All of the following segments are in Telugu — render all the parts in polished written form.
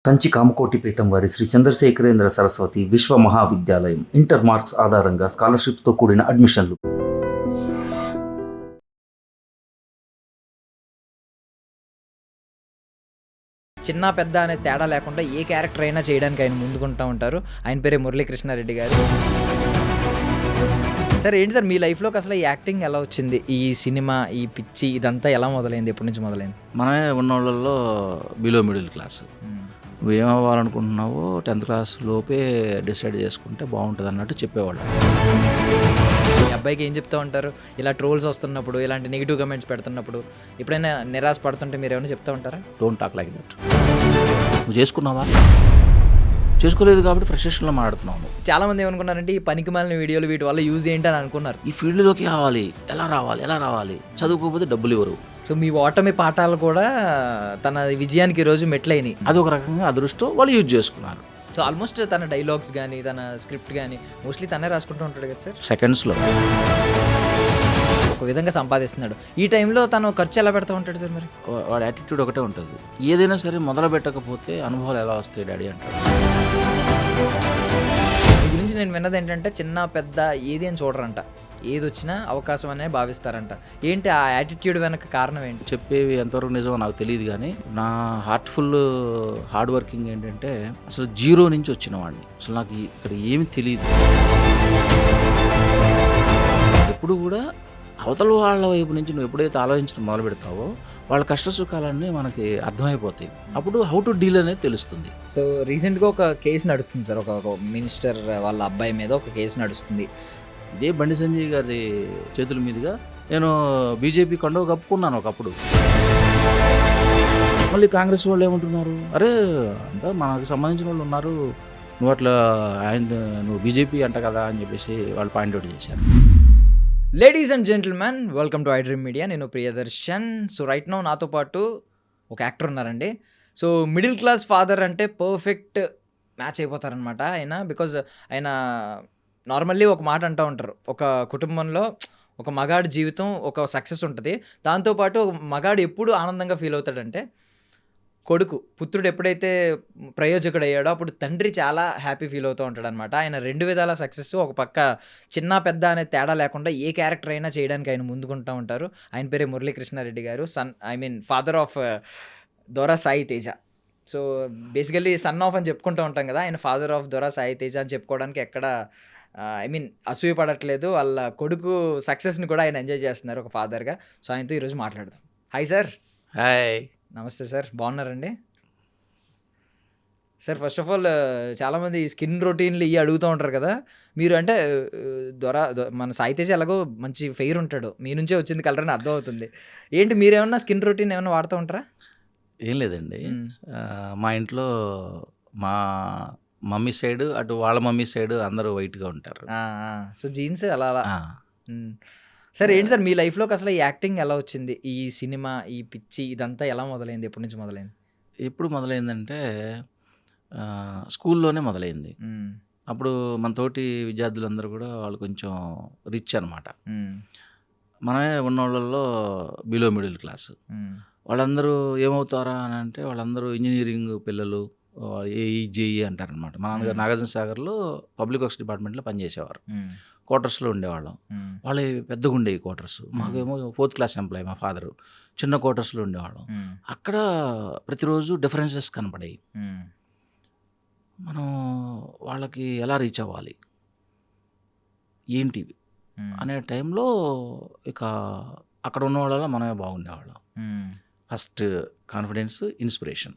కంచి కామకోటిపీఠం వారి శ్రీ చంద్రశేఖరేంద్ర సరస్వతి విశ్వ మహావిద్యాలయం ఇంటర్ మార్క్స్ ఆధారంగా స్కాలర్షిప్తో కూడిన అడ్మిషన్లు. చిన్న పెద్ద అనే తేడా లేకుండా ఏ క్యారెక్టర్ అయినా చేయడానికి ఆయన ముందుకుంటూ ఉంటారు. ఆయన పేరే మురళీకృష్ణారెడ్డి గారు. సార్ ఏంటి సార్ మీ లైఫ్లోకి అసలు ఈ యాక్టింగ్ ఎలా వచ్చింది? ఈ సినిమా, ఈ పిచ్చి ఇదంతా ఎలా మొదలైంది? ఎప్పటి నుంచి మొదలైంది? మనమే ఉన్న వాళ్ళల్లో బిలో మిడిల్ క్లాస్. నువ్వు ఏమవ్వాలనుకుంటున్నావో 10th క్లాస్ లోపే డిసైడ్ చేసుకుంటే బాగుంటుంది అన్నట్టు చెప్పేవాళ్ళు. మీ అబ్బాయికి ఏం చెప్తూ ఉంటారు? ఇలా ట్రోల్స్ వస్తున్నప్పుడు, ఇలాంటి నెగిటివ్ కమెంట్స్ పెడుతున్నప్పుడు ఎప్పుడైనా నిరాశ పడుతుంటే మీరు ఏమైనా చెప్తూ ఉంటారా? Don't talk like that. నువ్వు చేసుకున్నావా? చేసుకోలేదు కాబట్టి ఫ్రస్ట్రేషన్లో మాట్లాడుతున్నావు. చాలామంది ఏమనుకున్నారంటే ఈ పనికి మాలిన వీడియోలు వీటి వల్ల యూజ్ ఏంటి అని అనుకున్నారు. ఈ ఫీల్డ్లోకి రావాలి, ఎలా రావాలి, చదువుకోకపోతే డబ్బులు ఇవ్వరు. సో మీ ఓటమి పాఠాలు కూడా తన విజయానికి ఈరోజు మెట్లయినాయి. అది ఒక రకంగా అదృష్టం, వాళ్ళు యూజ్ చేసుకున్నారు. సో ఆల్మోస్ట్ తన డైలాగ్స్ కానీ తన స్క్రిప్ట్ కానీ మోస్ట్లీ తనే రాసుకుంటూ ఉంటాడు కదా సార్. సెకండ్స్లో ఒక విధంగా సంపాదిస్తున్నాడు. ఈ టైంలో తను ఖర్చు ఎలా పెడతా ఉంటాడు సార్? మరి వాడి యాటిట్యూడ్ ఒకటే ఉంటుంది. ఏదైనా సరే మొదలు పెట్టకపోతే అనుభవాలు ఎలా వస్తాయి డాడీ అంటాడు. ఈ గురించి నేను విన్నది ఏంటంటే చిన్న పెద్ద ఏది అని చూడరంట, ఏది వచ్చినా అవకాశం అనే భావిస్తారంట. ఏంటి ఆ యాటిట్యూడ్ వెనక కారణం ఏంటి? చెప్పేవి ఎంతవరకు నిజమో నాకు తెలియదు, కానీ నా హార్ట్ఫుల్ హార్డ్ వర్కింగ్ ఏంటంటే అసలు జీరో నుంచి వచ్చిన వాడిని. అసలు నాకు ఇక్కడ ఏమి తెలియదు. ఎప్పుడు కూడా అవతల వాళ్ళ వైపు నుంచి నువ్వు ఎప్పుడైతే ఆలోచించడం మొదలు పెడతావో వాళ్ళ కష్ట సుఖాలన్నీ మనకి అర్థమైపోతాయి. అప్పుడు హౌ టు డీల్ అనేది తెలుస్తుంది. సో రీసెంట్గా ఒక కేసు నడుస్తుంది సార్, ఒక మినిస్టర్ వాళ్ళ అబ్బాయి మీద ఒక కేసు నడుస్తుంది. ఇదే బండి సంజయ్ గారి చేతుల మీదుగా నేను బీజేపీ కండువ కప్పుకున్నాను ఒకప్పుడు. మళ్ళీ కాంగ్రెస్ వాళ్ళు ఏమంటున్నారు, అరే అంతా మనకు సంబంధించిన వాళ్ళు ఉన్నారు, నువ్వు అట్లా నువ్వు బీజేపీ అంట కదా అని చెప్పేసి వాళ్ళు పాయింట్అవుట్ చేశారు. Ladies and gentlemen, welcome to iDream Media. నేను ప్రియదర్శన్. సో రైట్ నౌ నాతో పాటు ఒక యాక్టర్ ఉన్నారండి. సో మిడిల్ క్లాస్ ఫాదర్ అంటే పర్ఫెక్ట్ మ్యాచ్ అయిపోతారనమాట ఆయన. బికాజ్ ఆయన నార్మల్లీ ఒక మాట అంటూ ఉంటారు, ఒక కుటుంబంలో ఒక మగాడి జీవితం ఒక సక్సెస్ ఉంటుంది, దాంతోపాటు ఒక మగాడు ఎప్పుడు ఆనందంగా ఫీల్ అవుతాడంటే పుత్రుడు ఎప్పుడైతే ప్రయోజకుడు అయ్యాడో అప్పుడు తండ్రి చాలా హ్యాపీ ఫీల్ అవుతూ ఉంటాడు అనమాట. ఆయన రెండు విధాల సక్సెస్. ఒక పక్క చిన్న పెద్ద అనే తేడా లేకుండా ఏ క్యారెక్టర్ అయినా చేయడానికి ఆయన ముందుకుంటూ ఉంటారు. ఆయన పేరే మురళీకృష్ణారెడ్డి గారు. ఫాదర్ ఆఫ్ దొరా Sai Teja. So basically son of అని చెప్పుకుంటూ ఉంటాం కదా, ఆయన ఫాదర్ ఆఫ్ దొరా సాయి తేజ అని చెప్పుకోవడానికి ఎక్కడ అసూయ పడట్లేదు. వాళ్ళ కొడుకు సక్సెస్ని కూడా ఆయన ఎంజాయ్ చేస్తున్నారు ఒక ఫాదర్గా. సో ఆయనతో ఈరోజు మాట్లాడదాం. Hi sir. హాయ్. నమస్తే సార్, బాగున్నారండి? సార్ ఫస్ట్ ఆఫ్ ఆల్ చాలామంది స్కిన్ రొటీన్లు ఇవి అడుగుతూ ఉంటారు కదా, మీరు అంటే మన సాయి తేజ ఎలాగో మంచి ఫెయిర్ ఉంటాడు, మీ నుంచే వచ్చింది కలర్ అని అర్థం అవుతుంది. ఏంటి మీరేమన్నా స్కిన్ రొటీన్ ఏమైనా వాడుతూ ఉంటారా? ఏం లేదండి, మా ఇంట్లో మా మమ్మీ సైడ్ అటు వాళ్ళ మమ్మీ సైడ్ అందరూ వైట్గా ఉంటారు. సో జీన్స్ అలా అలా. సార్ ఏంటి సార్ మీ లైఫ్లోకి అసలు ఈ యాక్టింగ్ ఎలా వచ్చింది? ఈ సినిమా, ఈ పిచ్చి ఇదంతా ఎలా మొదలైంది? ఎప్పటి నుంచి మొదలైంది? ఎప్పుడు మొదలైందంటే స్కూల్లోనే మొదలైంది. అప్పుడు మన తోటి విద్యార్థులందరూ కూడా వాళ్ళు కొంచెం రిచ్ అనమాట. మనమే ఉన్న వాళ్ళల్లో బిలో మిడిల్ క్లాస్. వాళ్ళందరూ ఏమవుతారా అని అంటే వాళ్ళందరూ ఇంజనీరింగ్ పిల్లలు, ఏఈ జేఈ అంటారనమాట. మా నాన్నగారు నాగార్జున సాగర్లో పబ్లిక్ వర్క్స్ డిపార్ట్మెంట్లో పనిచేసేవారు. క్వార్టర్స్లో ఉండేవాళ్ళం. వాళ్ళే పెద్దగా ఉండేవి క్వార్టర్స్. మాకేమో 4th క్లాస్ ఎంప్లాయీ మా ఫాదరు. చిన్న క్వార్టర్స్లో ఉండేవాళ్ళం. అక్కడ ప్రతిరోజు డిఫరెన్సెస్ కనపడాయి. మనం వాళ్ళకి ఎలా రీచ్ అవ్వాలి ఏంటి అనే టైంలో ఇక అక్కడ ఉన్న వాళ్ళ మనమే బాగుండేవాళ్ళం. First confidence, inspiration.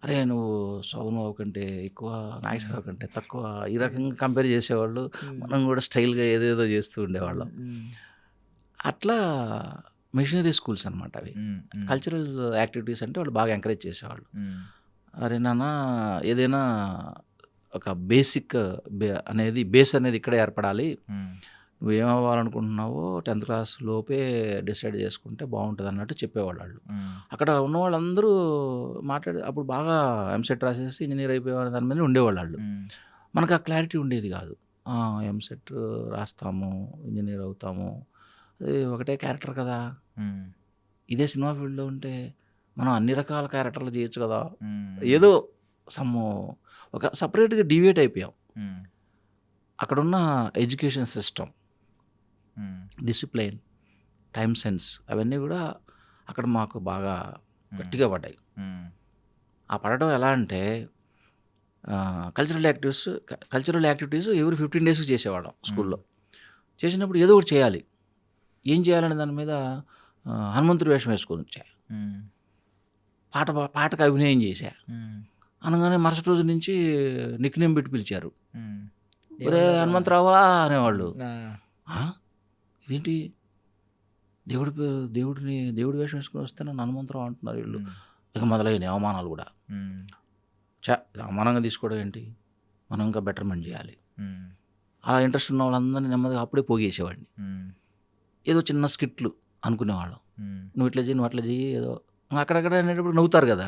అరే నువ్వు సోనుబాబు కంటే ఎక్కువ, నాగేశ్వరరావు కంటే తక్కువ, ఈ రకంగా కంపేర్ చేసేవాళ్ళు. మనం కూడా స్టైల్గా ఏదేదో చేస్తూ ఉండేవాళ్ళం. అట్లా మిషనరీ స్కూల్స్ అనమాట అవి. కల్చరల్ యాక్టివిటీస్ అంటే వాళ్ళు బాగా ఎంకరేజ్ చేసేవాళ్ళు. అరే నాన్న ఏదైనా ఒక బేసిక్ అనేది బేస్ అనేది ఇక్కడే ఏర్పడాలి, నువ్వు ఏమవ్వాలనుకుంటున్నావో 10th క్లాస్ లోపే డిసైడ్ చేసుకుంటే బాగుంటుంది అన్నట్టు చెప్పేవాళ్ళు వాళ్ళు. అక్కడ ఉన్న వాళ్ళందరూ మాట్లాడి అప్పుడు బాగా ఎంసెట్ రాసేసి ఇంజనీర్ అయిపోయేవారు దాని మీద ఉండేవాళ్ళు వాళ్ళు. మనకు ఆ క్లారిటీ ఉండేది కాదు. ఎంసెట్ రాస్తాము, ఇంజనీర్ అవుతాము, అది ఒకటే క్యారెక్టర్ కదా. ఇదే సినిమా ఫీల్డ్లో ఉంటే మనం అన్ని రకాల క్యారెక్టర్లు చేయొచ్చు కదా, ఏదో సమ్ ఒక సపరేట్గా డివేట్ అయిపోయాం. అక్కడున్న education system, discipline, time sense అవన్నీ కూడా అక్కడ మాకు బాగా గట్టిగా పడ్డాయి. ఆ పడడం ఎలా అంటే కల్చరల్ యాక్టివిటీస్ ఎవరి 15 days చేసేవాళ్ళం స్కూల్లో. చేసినప్పుడు ఏదో ఒకటి చేయాలి. ఏం చేయాలనే దాని మీద హనుమంతుడి వేషం వేసుకొని వచ్చా, పాటకు అభినయం చేశా. అనగానే మరుసటి రోజు నుంచి నిక్నేమ్ పెట్టి పిలిచారు. ఒరే హనుమంతరావా అనేవాళ్ళు. ఇదేంటి దేవుడి వేషం వేసుకొని వస్తే నన్ను హనుమంతరావు అంటున్నారు వీళ్ళు. ఇక మొదలైన అవమానాలు కూడా. అవమానంగా తీసుకోవడం ఏంటి, మనం ఇంకా బెటర్మెంట్ చేయాలి. అలా ఇంట్రెస్ట్ ఉన్న వాళ్ళందరినీ నెమ్మదిగా అప్పుడే పోగేసేవాడిని. ఏదో చిన్న స్కిట్లు అనుకునేవాళ్ళం. నువ్వు ఇట్లా చెయ్యి ఏదో అక్కడక్కడ అనేటప్పుడు నవ్వుతారు కదా.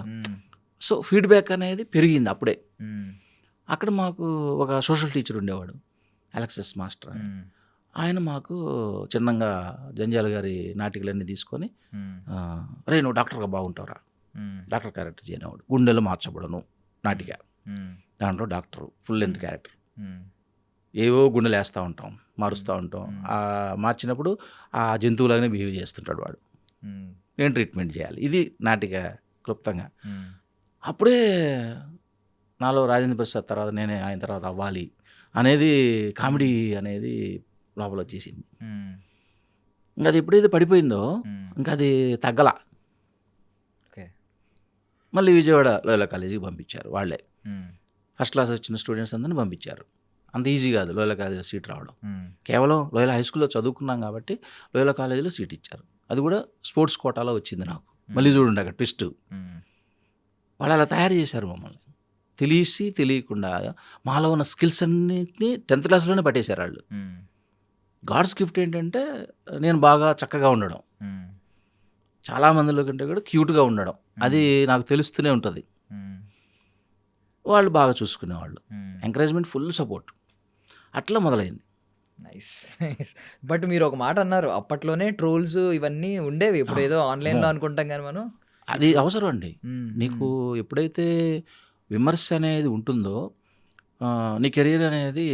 సో ఫీడ్బ్యాక్ అనేది పెరిగింది అప్పుడే. అక్కడ మాకు ఒక సోషల్ టీచర్ ఉండేవాడు, అలెక్సస్ మాస్టర్ అని. ఆయన మాకు చిన్నగా జంజాల గారి నాటికలన్నీ తీసుకొని, రే నువ్వు డాక్టర్గా బాగుంటావురా, డాక్టర్ క్యారెక్టర్ చేయనివాడు. గుండెలు మార్చబడను నాటిక, దాంట్లో డాక్టర్ ఫుల్ లెంత్ క్యారెక్టర్. ఏవో గుండెలు వేస్తూ ఉంటాం, మారుస్తూ ఉంటాం. మార్చినప్పుడు ఆ జంతువులాగానే బిహేవ్ చేస్తుంటాడు వాడు. ఏం ట్రీట్మెంట్ చేయాలి, ఇది నాటిక క్లుప్తంగా. అప్పుడే నాలో రాజేంద్ర ప్రసాద్ తర్వాత నేనే ఆయన తర్వాత అవ్వాలి అనేది, కామెడీ అనేది లోపల వచ్చేసింది. ఇంకా అది ఎప్పుడైతే పడిపోయిందో ఇంకా అది తగ్గల. మళ్ళీ విజయవాడ లోయలా కాలేజీకి పంపించారు వాళ్ళే. ఫస్ట్ క్లాస్ వచ్చిన స్టూడెంట్స్ అందరినీ పంపించారు. అంత ఈజీ కాదు లోయలా కాలేజీలో సీట్ రావడం. కేవలం లోయలా హై స్కూల్లో చదువుకున్నాం కాబట్టి లోయలా కాలేజీలో సీట్ ఇచ్చారు. అది కూడా స్పోర్ట్స్ కోటాలో వచ్చింది నాకు. మళ్ళీ చూడండి అక్కడ ట్విస్ట్. వాళ్ళు అలా తయారు చేశారు మమ్మల్ని, తెలియకుండా మాలో ఉన్న స్కిల్స్ అన్నింటినీ 10th క్లాస్లోనే పట్టేశారు వాళ్ళు. గాడ్స్ గిఫ్ట్ ఏంటంటే నేను బాగా చక్కగా ఉండడం, చాలా మందిలో కంటే కూడా క్యూట్గా ఉండడం, అది నాకు తెలుస్తూనే ఉంటుంది. వాళ్ళు బాగా చూసుకునేవాళ్ళు, ఎంకరేజ్మెంట్, ఫుల్ సపోర్ట్. అట్లా మొదలైంది. నైస్. బట్ మీరు ఒక మాట అన్నారు, అప్పట్లోనే ట్రోల్స్ ఇవన్నీ ఉండేవి. ఇప్పుడు ఏదో ఆన్లైన్లో అనుకుంటాం కానీ మనం అది అవసరం అండి. నీకు ఎప్పుడైతే విమర్శ అనేది ఉంటుందో నీ కెరీర్ అనేది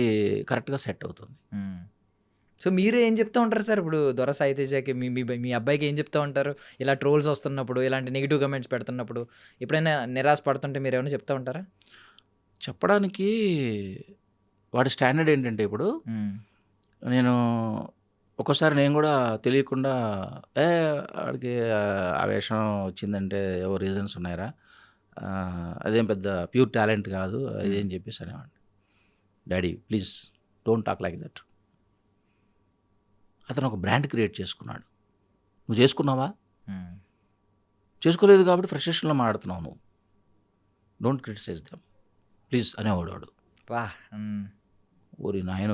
కరెక్ట్గా సెట్ అవుతుంది. సో మీరు ఏం చెప్తూ ఉంటారు సార్ ఇప్పుడు దొర సాయి తేజకి, మీ అబ్బాయికి ఏం చెప్తూ ఉంటారు ఇలా ట్రోల్స్ వస్తున్నప్పుడు, ఇలాంటి నెగిటివ్ కమెంట్స్ పెడుతున్నప్పుడు? ఎప్పుడైనా నిరాశ పడుతుంటే మీరు ఏమైనా చెప్తూ ఉంటారా? చెప్పడానికి వాడి స్టాండర్డ్ ఏంటంటే, ఇప్పుడు నేను ఒక్కోసారి నేను కూడా తెలియకుండా వాడికి ఆ వేషం వచ్చిందంటే ఏవో రీజన్స్ ఉన్నాయరా, అదేం పెద్ద ప్యూర్ టాలెంట్ కాదు అదేం చెప్పేసి అనేవాడిని. Daddy please don't talk like that. అతను ఒక బ్రాండ్ క్రియేట్ చేసుకున్నాడు. నువ్వు చేసుకున్నావా? చేసుకోలేదు కాబట్టి ఫ్రస్ట్రేషన్లో మాట్లాడుతున్నావు నువ్వు. డోంట్ క్రిటిసైజ్ దెమ్ ప్లీజ్ అనేవాడు వాడు. ఓరి నాయన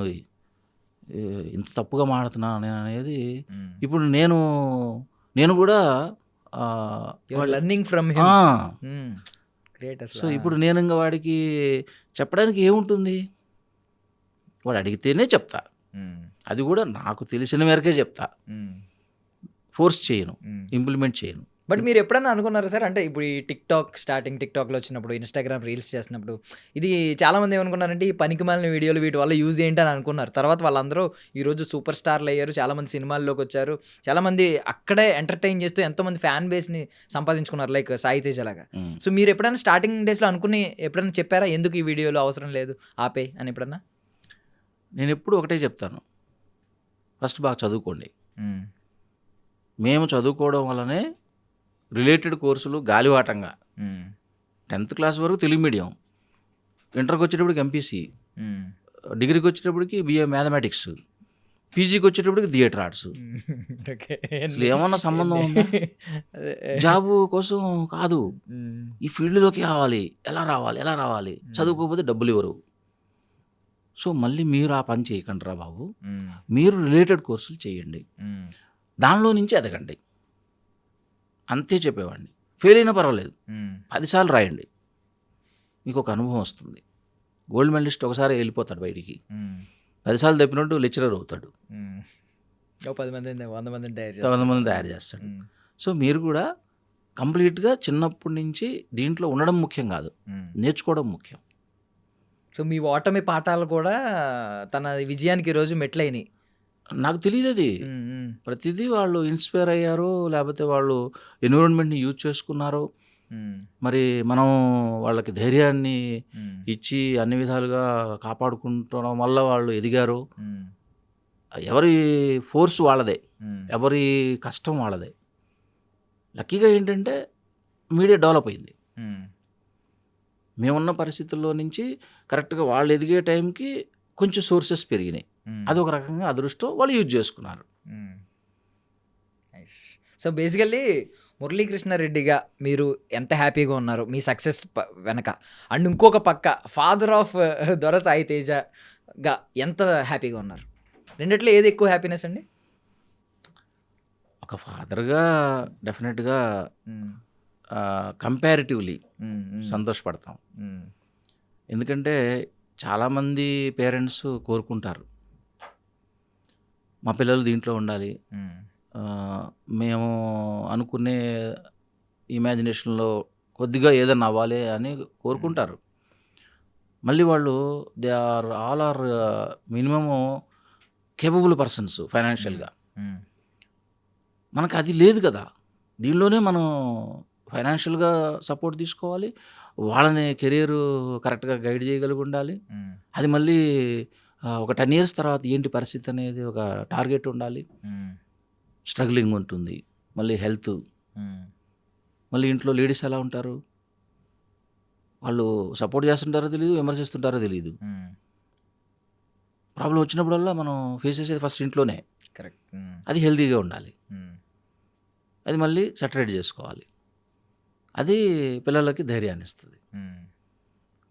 ఇంత తప్పుగా మాడుతున్నాను నేను అనేది. ఇప్పుడు నేను కూడా లర్నింగ్ ఫ్రమ్ గ్రేట్. సో ఇప్పుడు నేను ఇంకా వాడికి చెప్పడానికి ఏముంటుంది, వాడు అడిగితేనే చెప్తా. అది కూడా నాకు తెలిసిన మేరకే చెప్తా, ఫోర్స్ చేయను, ఇంప్లిమెంట్ చేయను. బట్ మీరు ఎప్పుడైనా అనుకున్నారా సార్, అంటే ఇప్పుడు ఈ టిక్టాక్లో వచ్చినప్పుడు, ఇన్స్టాగ్రామ్ రీల్స్ చేసినప్పుడు, ఇది చాలామంది ఏమనుకున్నారంటే ఈ పనికిమాలిన వీడియోలు వీటి వల్ల యూజ్ ఏంటి అని అనుకున్నారు. తర్వాత వాళ్ళందరూ ఈరోజు సూపర్ స్టార్లు అయ్యారు, చాలామంది సినిమాల్లోకి వచ్చారు, చాలామంది అక్కడే ఎంటర్టైన్ చేస్తూ ఎంతోమంది ఫ్యాన్ బేస్ని సంపాదించుకున్నారు, లైక్ సాయి తేజ లాగా. సో మీరు ఎప్పుడైనా స్టార్టింగ్ డేస్లో అనుకుని ఎప్పుడైనా చెప్పారా, ఎందుకు ఈ వీడియోలు అవసరం లేదు ఆపే అని ఎప్పుడన్నా? నేను ఎప్పుడు ఒకటే చెప్తాను, ఫస్ట్ బాగా చదువుకోండి. మేము చదువుకోవడం వల్లనే రిలేటెడ్ కోర్సులు గాలివాటంగా 10th క్లాస్ వరకు తెలుగు మీడియం, ఇంటర్కి వచ్చేటప్పటికి ఎంపీసీ, డిగ్రీకి వచ్చేటప్పటికి బిఏ మ్యాథమెటిక్స్, పీజీకి వచ్చేటప్పటికి థియేటర్ ఆర్ట్స్. అసలు ఏమన్నా సంబంధం ఉందా? జాబు కోసం కాదు, ఈ ఫీల్డ్లోకి రావాలి, ఎలా రావాలి, చదువుకోకపోతే డబ్బులు ఇవ్వరు. సో మళ్ళీ మీరు ఆ పని చేయకండి రా బాబు, మీరు రిలేటెడ్ కోర్సులు చేయండి, దానిలో నుంచి ఎదగండి, అంతే చెప్పేవాడిని. ఫెయిల్ అయినా పర్వాలేదు, 10 సార్లు రాయండి, మీకు ఒక అనుభవం వస్తుంది. గోల్డ్ మెడలిస్ట్ ఒకసారి వెళ్ళిపోతాడు బయటికి, 10 సార్లు తప్పినట్టు లెక్చరర్ అవుతాడు, 10 మందిని 100 మందిని తయారు చేస్తాడు. సో మీరు కూడా కంప్లీట్గా చిన్నప్పటి నుంచి దీంట్లో ఉండడం ముఖ్యం కాదు, నేర్చుకోవడం ముఖ్యం. సో మీ ఓటమి పాఠాలు కూడా తన విజయానికి ఈరోజు మెట్లయినాయి. నాకు తెలియదు అది. ప్రతిదీ వాళ్ళు ఇన్స్పైర్ అయ్యారు, లేకపోతే వాళ్ళు ఎన్విరాన్మెంట్ని యూజ్ చేసుకున్నారు. మరి మనం వాళ్ళకి ధైర్యాన్ని ఇచ్చి అన్ని విధాలుగా కాపాడుకుంటడం వల్ల వాళ్ళు ఎదిగారు. ఎవరి ఫోర్స్ వాళ్ళదే, ఎవరి కష్టం వాళ్ళదే. లక్కీగా ఏంటంటే మీడియా డెవలప్ అయింది. మేమున్న పరిస్థితుల్లో నుంచి కరెక్ట్గా వాళ్ళు ఎదిగే టైంకి కొంచెం సోర్సెస్ పెరిగినాయి. అదొక రకంగా అదృష్టం, వాళ్ళు యూజ్ చేసుకున్నారు. సో బేసికల్లీ మురళీకృష్ణారెడ్డిగా మీరు ఎంత హ్యాపీగా ఉన్నారు మీ సక్సెస్ వెనక, అండ్ ఇంకొక పక్క ఫాదర్ ఆఫ్ దొర సాయి తేజగా ఎంత హ్యాపీగా ఉన్నారు? రెండిట్లో ఏది ఎక్కువ హ్యాపీనెస్ అండి? ఒక ఫాదర్గా డెఫినెట్గా కంపారిటివ్లీ సంతోషపడతాం. ఎందుకంటే చాలామంది పేరెంట్స్ కోరుకుంటారు మా పిల్లలు దీంట్లో ఉండాలి, మేము అనుకునే ఇమాజినేషన్లో కొద్దిగా ఏదైనా అవ్వాలి అని కోరుకుంటారు. మళ్ళీ వాళ్ళు they are all are minimum capable persons ఫైనాన్షియల్గా. మనకు అది లేదు కదా, దీనిలోనే మనం ఫైనాన్షియల్గా సపోర్ట్ తీసుకోవాలి, వాళ్ళని కెరీర్ కరెక్ట్గా గైడ్ చేయగలిగి ఉండాలి. అది మళ్ళీ ఒక 10 years తర్వాత ఏంటి పరిస్థితి అనేది ఒక టార్గెట్ ఉండాలి. స్ట్రగ్లింగ్ ఉంటుంది, మళ్ళీ హెల్త్, మళ్ళీ ఇంట్లో లేడీస్ ఎలా ఉంటారు, వాళ్ళు సపోర్ట్ చేస్తుంటారో తెలియదు, విమర్శిస్తుంటారో తెలియదు. ప్రాబ్లం వచ్చినప్పుడల్లా మనం ఫేస్ చేసేది ఫస్ట్ ఇంట్లోనే. కరెక్ట్. అది హెల్తీగా ఉండాలి, అది మళ్ళీ సెటరేట్ చేసుకోవాలి. అది పిల్లలకి ధైర్యాన్ని ఇస్తుంది.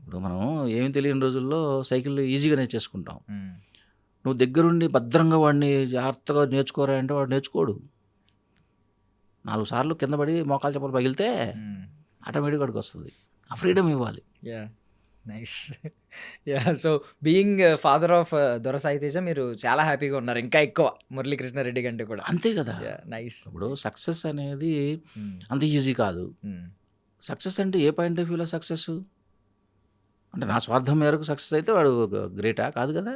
ఇప్పుడు మనం ఏమి తెలియని రోజుల్లో సైకిల్ ఈజీగా నేర్చేసుకుంటాం. నువ్వు దగ్గరుండి భద్రంగా వాడిని జాగ్రత్తగా నేర్చుకోరా అంటే వాడు నేర్చుకోడు. 4 సార్లు కింద పడి మోకాలు చెప్పలు పగిలితే ఆటోమేటిక్గా వాడికి వస్తుంది. ఆ ఫ్రీడమ్ ఇవ్వాలి. Nice. So being father of దొర సాయి తేజ మీరు చాలా హ్యాపీగా ఉన్నారు, ఇంకా ఎక్కువ మురళీకృష్ణారెడ్డి కంటే కూడా. అంతే కదా. నైస్. ఇప్పుడు సక్సెస్ అనేది అంత ఈజీ కాదు. సక్సెస్ అంటే ఏ పాయింట్ ఆఫ్ వ్యూలో సక్సెస్ అంటే నా స్వార్థం మేరకు సక్సెస్ అయితే వాడు గ్రేటా? కాదు కదా.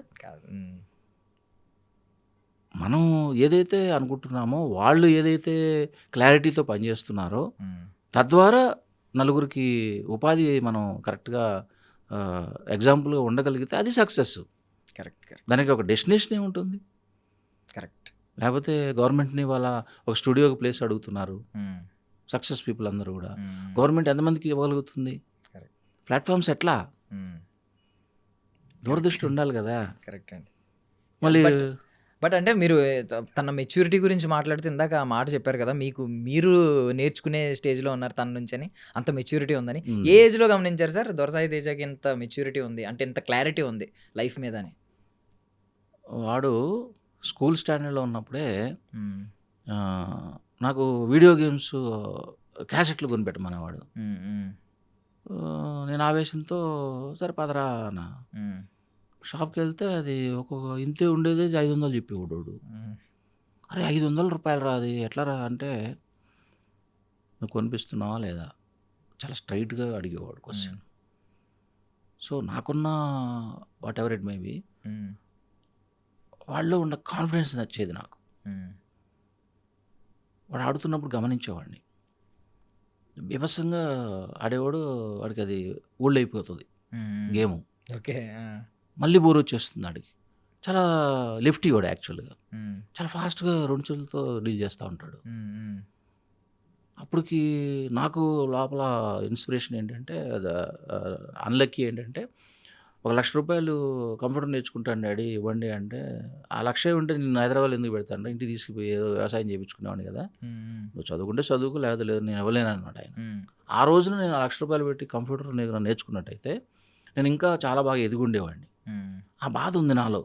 మనం ఏదైతే అనుకుంటున్నామో, వాళ్ళు ఏదైతే క్లారిటీతో పనిచేస్తున్నారో, తద్వారా నలుగురికి ఉపాధి మనం కరెక్ట్గా ఎగ్జాంపుల్గా ఉండగలిగితే అది సక్సెస్. కరెక్ట్. దానికి ఒక డెస్టినేషన్ ఏముంటుంది? కరెక్ట్. లేకపోతే గవర్నమెంట్ని వాళ్ళ ఒక స్టూడియోకి ప్లేస్ అడుగుతున్నారు సక్సెస్ పీపుల్ అందరూ కూడా. గవర్నమెంట్ ఎంతమందికి ఇవ్వగలుగుతుంది? ప్లాట్ఫామ్స్ ఎట్లా? దూరదృష్టి ఉండాలి కదా. కరెక్ట్ అండి. మళ్ళీ బట్ అంటే మీరు తన మెచ్యూరిటీ గురించి మాట్లాడుతూ ఇందాక ఆ మాట చెప్పారు కదా, మీరు నేర్చుకునే స్టేజ్లో ఉన్నారు తన నుంచి అని, అంత మెచ్యూరిటీ ఉందని. ఏ ఏజ్లో గమనించారు సార్ దొర సాయి తేజకి ఇంత మెచ్యూరిటీ ఉంది, అంటే ఇంత క్లారిటీ ఉంది లైఫ్ మీద అని? వాడు స్కూల్ స్టాండర్డ్లో ఉన్నప్పుడే నాకు వీడియో గేమ్స్ క్యాసెట్లు కొనిపెట్టమనేవాడు. నేను ఆవేశంతో సరే పదరా అన్న. షాప్కి వెళ్తే అది ఒక్కొక్క ఇంతే ఉండేది 500 చెప్పేవాడు. అరే 500 రూపాయలు రాది ఎట్లా రా అంటే, నువ్వు కొనిపిస్తున్నావా లేదా? చాలా స్ట్రైట్గా అడిగేవాడు క్వశ్చన్. సో నాకున్న వాట్ ఎవర్ ఇట్ మేబీ వాళ్ళు ఉన్న కాన్ఫిడెన్స్ నచ్చేది నాకు. వాడు ఆడుతున్నప్పుడు గమనించేవాడిని, బీభత్సంగా ఆడేవాడు, వాడికి అది ఓల్డ్ అయిపోతుంది గేము. ఓకే. మళ్ళీ బోర్ వచ్చేస్తుంది వాడికి. చాలా లెఫ్టీ వాడు యాక్చువల్గా, చాలా ఫాస్ట్గా 2 చేతులతో డీల్ చేస్తూ ఉంటాడు. అప్పటికి నాకు లోపల ఇన్స్పిరేషన్ ఏంటంటే, అన్లక్కీ ఏంటంటే, 1,00,000 రూపాయలు కంప్యూటర్ నేర్చుకుంటాను డాడీ ఇవ్వండి అంటే, ఆ 1,00,000 ఉంటే నేను హైదరాబాద్ ఎందుకు పెడతాను, ఇంటికి తీసుకుపోయి ఏదో వ్యవసాయం చేయించుకునేవాడిని కదా, నువ్వు చదువుకుంటే చదువుకు, లేకపోతే లేదు, నేను ఇవ్వలేను అన్నమాట ఆయన. ఆ రోజున నేను 1,00,000 రూపాయలు పెట్టి కంప్యూటర్ నేర్చుకున్నట్టయితే నేను ఇంకా చాలా బాగా ఎదిగుండేవాడిని. ఆ బాధ ఉంది నాలో.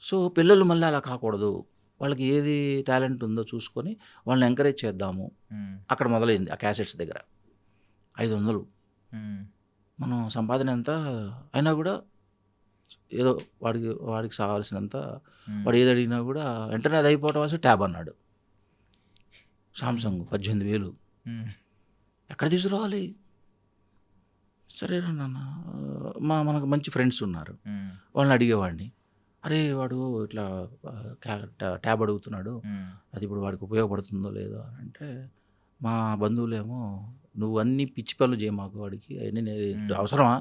సో పిల్లలు మళ్ళీ అలా కాకూడదు, వాళ్ళకి ఏది టాలెంట్ ఉందో చూసుకొని వాళ్ళని ఎంకరేజ్ చేద్దాము. అక్కడ మొదలైంది ఆ క్యాసెట్స్ దగ్గర. 500 మనం సంపాదన ఎంత అయినా కూడా ఏదో వాడికి కావాల్సినంత వాడు ఏది అడిగినా కూడా వెంటనే అది అయిపోవటం వల్ల ట్యాబ్ అన్నాడు. సామ్సంగ్ 18,000 ఎక్కడ తీసుకురావాలి? సరేరా నాన్న, మనకు మంచి ఫ్రెండ్స్ ఉన్నారు, వాళ్ళని అడిగేవాడిని. అరే వాడు ఇట్లా ట్యాబ్ అడుగుతున్నాడు, అది ఇప్పుడు వాడికి ఉపయోగపడుతుందో లేదో అని అంటే, మా బంధువులేమో నువ్వు అన్ని పిచ్చి పనులు చేయ మాకు, వాడికి అవన్నీ అవసరమా,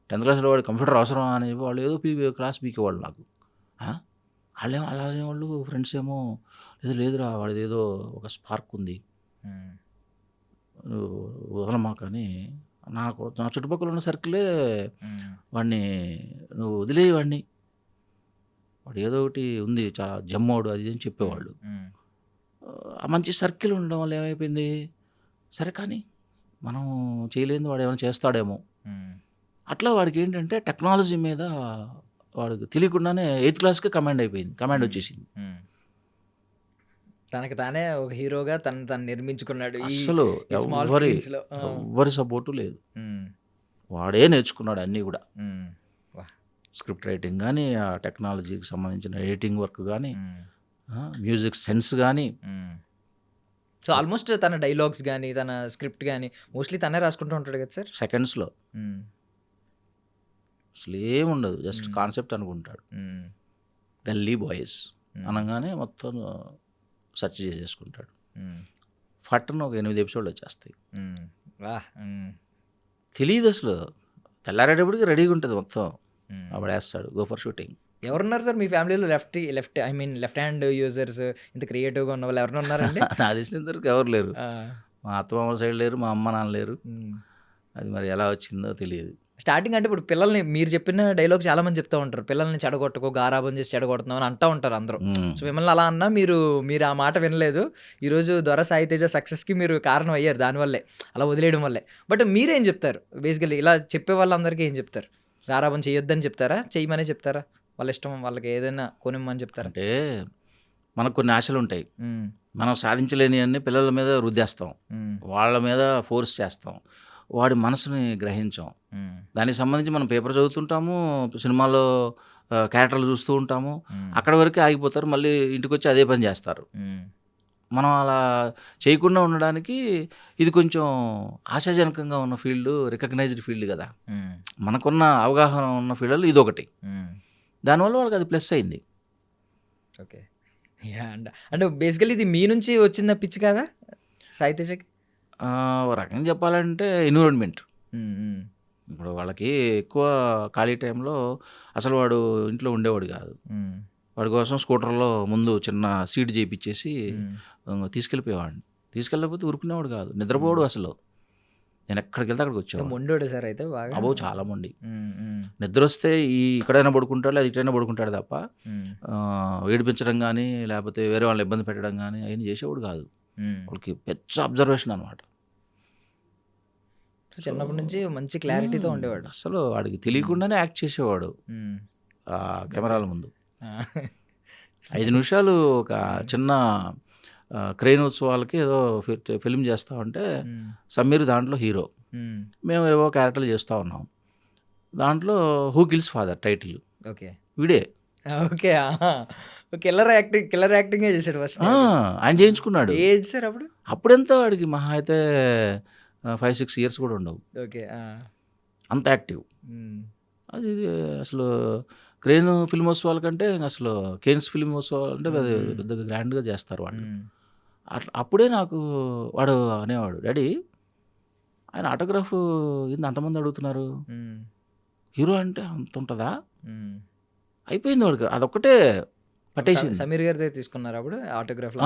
10th క్లాస్లో వాడి కంప్యూటర్ అవసరమా అని వాళ్ళు ఏదో క్లాస్ పీకేవాళ్ళు నాకు. వాళ్ళేమో అలాగే వాళ్ళు ఫ్రెండ్స్ ఏమో లేదురా వాడిది ఏదో ఒక స్పార్క్ ఉంది, వదలమా. కానీ నా చుట్టుపక్కల ఉన్న సర్కిలే వాడిని నువ్వు వదిలేవాడిని, వాడు ఏదో ఒకటి ఉంది చాలా జమ్మోడు అది అని చెప్పేవాళ్ళు. ఆ మంచి సర్కిల్ ఉండడం వల్ల ఏమైపోయింది, సరే కానీ మనం చేయలేదు, వాడు ఏమైనా చేస్తాడేమో. అట్లా వాడికి ఏంటంటే టెక్నాలజీ మీద వాడికి తెలియకుండానే 8th క్లాస్కే కమాండ్ వచ్చేసింది. తనకు తానే ఒక హీరోగా తను నిర్మించుకున్నాడు. అసలు ఎవరి సపోర్టు లేదు, వాడే నేర్చుకున్నాడు అన్నీ కూడా. స్క్రిప్ట్ రైటింగ్ కానీ, ఆ టెక్నాలజీకి సంబంధించిన ఎడిటింగ్ వర్క్ కానీ, మ్యూజిక్ సెన్స్ కానీ. సో ఆల్మోస్ట్ తన డైలాగ్స్ కానీ, తన స్క్రిప్ట్ కానీ మోస్ట్లీ తనే రాసుకుంటూ ఉంటాడు కదా సార్. సెకండ్స్లో అసలు ఏముండదు, జస్ట్ కాన్సెప్ట్ అనుకుంటాడు. గల్లీ బాయ్స్ అనగానే మొత్తం సెర్చ్ చేసేసుకుంటాడు. ఫట్టను ఒక 8 ఎపిసోడ్లు వచ్చేస్తాయి. తెలియదు అసలు, తెల్లారేటప్పటికి రెడీగా ఉంటుంది మొత్తం, అప్పుడు వేస్తాడు, గో ఫర్ షూటింగ్. ఎవరున్నారు సార్ మీ ఫ్యామిలీలో లెఫ్ట్ హ్యాండ్ యూజర్స్ ఇంత క్రియేటివ్గా ఉన్న వాళ్ళు ఎవరైనా ఉన్నారండి? నా తెలిసినంతవరకు ఎవరు లేరు. మా అత్తమామ సైడ్ లేరు, మా అమ్మ నాన్న లేరు. అది మరి ఎలా వచ్చిందో తెలియదు. స్టార్టింగ్ అంటే ఇప్పుడు పిల్లల్ని మీరు చెప్పిన డైలాగ్ చాలా మంది చెప్తూ ఉంటారు, పిల్లల్ని చెడగొట్టుకో, గారాబం చేసి చెడగొడుతున్నాం అని అంటూ ఉంటారు అందరూ. సో మిమ్మల్ని అలా అన్నా మీరు ఆ మాట వినలేదు. ఈరోజు దొర సాయితేజ సక్సెస్కి మీరు కారణం అయ్యారు దానివల్లే, అలా వదిలేయడం వల్లే. బట్ మీరేం చెప్తారు బేసికల్లీ ఇలా చెప్పే వాళ్ళందరికీ ఏం చెప్తారు? గారాబం చేయొద్దని చెప్తారా, చేయమనే చెప్తారా, వాళ్ళ ఇష్టం వాళ్ళకి ఏదైనా కొనిమ్మని చెప్తారా? అంటే మనకు కొన్ని ఆశలు ఉంటాయి, మనం సాధించలేని అన్ని పిల్లల మీద రుద్దేస్తాం, వాళ్ళ మీద ఫోర్స్ చేస్తాం, వాడి మనసుని గ్రహించాం. దానికి సంబంధించి మనం పేపర్ చదువుతుంటాము, సినిమాలో క్యారెక్టర్లు చూస్తూ ఉంటాము, అక్కడ వరకే ఆగిపోతారు, మళ్ళీ ఇంటికి వచ్చి అదే పని చేస్తారు. మనం అలా చేయకుండా ఉండడానికి ఇది కొంచెం ఆశాజనకంగా ఉన్న ఫీల్డ్, రికగ్నైజ్డ్ ఫీల్డ్ కదా, మనకున్న అవగాహన ఉన్న ఫీల్డ్లో ఇది ఒకటి. దానివల్ల వాళ్ళకి అది ప్లస్ అయింది. ఓకే, అంటే బేసికలీ ఇది మీ నుంచి వచ్చిన పిచ్చి కదా సాయితేజకి? ఒక రకంగా చెప్పాలంటే ఎన్విరాన్మెంట్. ఇప్పుడు వాళ్ళకి ఎక్కువ ఖాళీ టైంలో అసలు వాడు ఇంట్లో ఉండేవాడు కాదు. వాడి కోసం స్కూటర్లో ముందు చిన్న సీట్ చేయించేసి తీసుకెళ్ళిపోయేవాడిని. తీసుకెళ్ళకపోతే ఉరుకునేవాడు కాదు, నిద్రపోవాడు అసలు. నేను ఎక్కడికి వెళ్తే అక్కడికి వచ్చాను. మొండోడు సార్ అయితే బాగా? అబ్బో చాలా మొండి. నిద్ర వస్తే ఇక్కడైనా పడుకుంటాడు, లేదా ఇక్కడైనా పడుకుంటాడు తప్ప ఏడిపించడం కానీ లేకపోతే వేరే వాళ్ళని ఇబ్బంది పెట్టడం కానీ అవన్నీ చేసేవాడు కాదు. వాళ్ళకి పెద్ద అబ్జర్వేషన్ అనమాట. చిన్నప్పటి నుంచి మంచి క్లారిటీతో ఉండేవాడు. అసలు వాడికి తెలియకుండానే యాక్ట్ చేసేవాడు కెమెరాల ముందు. 5 నిమిషాలు ఒక చిన్న క్రెయిన్ ఉత్సవాలకి ఏదో ఫిల్మ్ చేస్తా ఉంటే సమీర్ దాంట్లో హీరో, మేము ఏవో క్యారెక్టర్లు చేస్తూ ఉన్నాం. దాంట్లో who kills father title okay వీడే. ఓకే, కిల్లర్ యాక్టింగే చేశాడు ఫస్ట్. ఆయన చేయించుకున్నాడు. ఏజ్ సార్ అప్పుడు? అప్పుడెంత వాడికి మహా అయితే 5-6 ఇయర్స్ కూడా ఉండవు. ఓకే, అంత యాక్టివ్. అది అసలు క్రెయిన్ ఫిల్మ్ ఉత్సవాల కంటే అసలు కేన్స్ ఫిల్మ్ ఉత్సవాలు అంటే పెద్దగా గ్రాండ్గా చేస్తారు వాళ్ళు. అట్లా అప్పుడే నాకు వాడు అనేవాడు, డాడీ ఆయన ఆటోగ్రాఫ్ ఏంది అంతమంది అడుగుతున్నారు, హీరో అంటే అంత ఉంటుందా? అయిపోయింది వాడికి, అదొక్కటే పట్టేసింది. సమీర్ గారి దగ్గర తీసుకున్నారు అప్పుడు ఆటోగ్రాఫ్,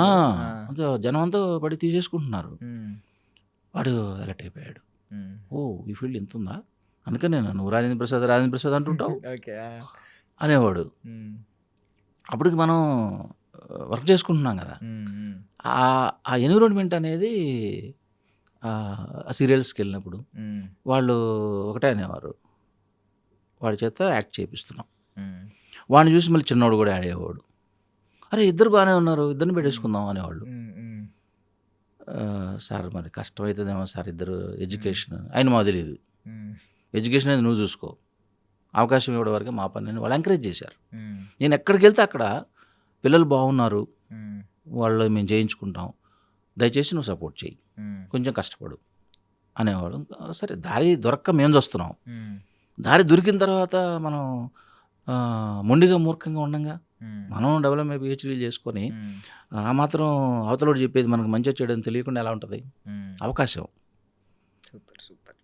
జనం అంతా పడి తీసేసుకుంటున్నారు. వాడు అలర్ట్ అయిపోయాడు, ఓ ఈ ఫీల్డ్ ఎంత ఉందా, అందుకనే నువ్వు రాజేంద్ర ప్రసాద్ అంటుంటావు అనేవాడు. అప్పటికి మనం వర్క్ చేసుకుంటున్నాం కదా, ఆ ఎన్విరాన్మెంట్ అనేది ఆ సీరియల్స్కి వెళ్ళినప్పుడు వాళ్ళు ఒకటే అనేవారు, వాడి చేత యాక్ట్ చేపిస్తున్నాం. వాడిని చూసి మళ్ళీ చిన్నవాడు కూడా యాడ్ అయ్యేవాడు, అరే ఇద్దరు బాగానే ఉన్నారు, ఇద్దరిని పెట్టేసుకుందాం అనేవాళ్ళు. సార్ మరి కష్టమవుతుందేమో సార్, ఇద్దరు ఎడ్యుకేషన్ ఆయన మాకు తెలియదు, ఎడ్యుకేషన్ అనేది నువ్వు చూసుకో, అవకాశం ఇవ్వడం వరకే మా పని అని వాళ్ళు ఎంకరేజ్ చేశారు. నేను ఎక్కడికి వెళ్తే అక్కడ పిల్లలు బాగున్నారు, వాళ్ళు మేము చేయించుకుంటాం, దయచేసి నువ్వు సపోర్ట్ చేయి, కొంచెం కష్టపడు అనేవాడు. సరే దారి దొరక్క మేము చూస్తున్నాం. దారి దొరికిన తర్వాత మనం మొండిగా మూర్ఖంగా ఉండంగా మనం డెవలప్మెంట్ పిహెచ్డీలు చేసుకొని ఆ మాత్రం అవతలోడు చెప్పేది మనకు మంచిగా చేయడం తెలియకుండా ఎలా ఉంటుంది అవకాశం. Super super.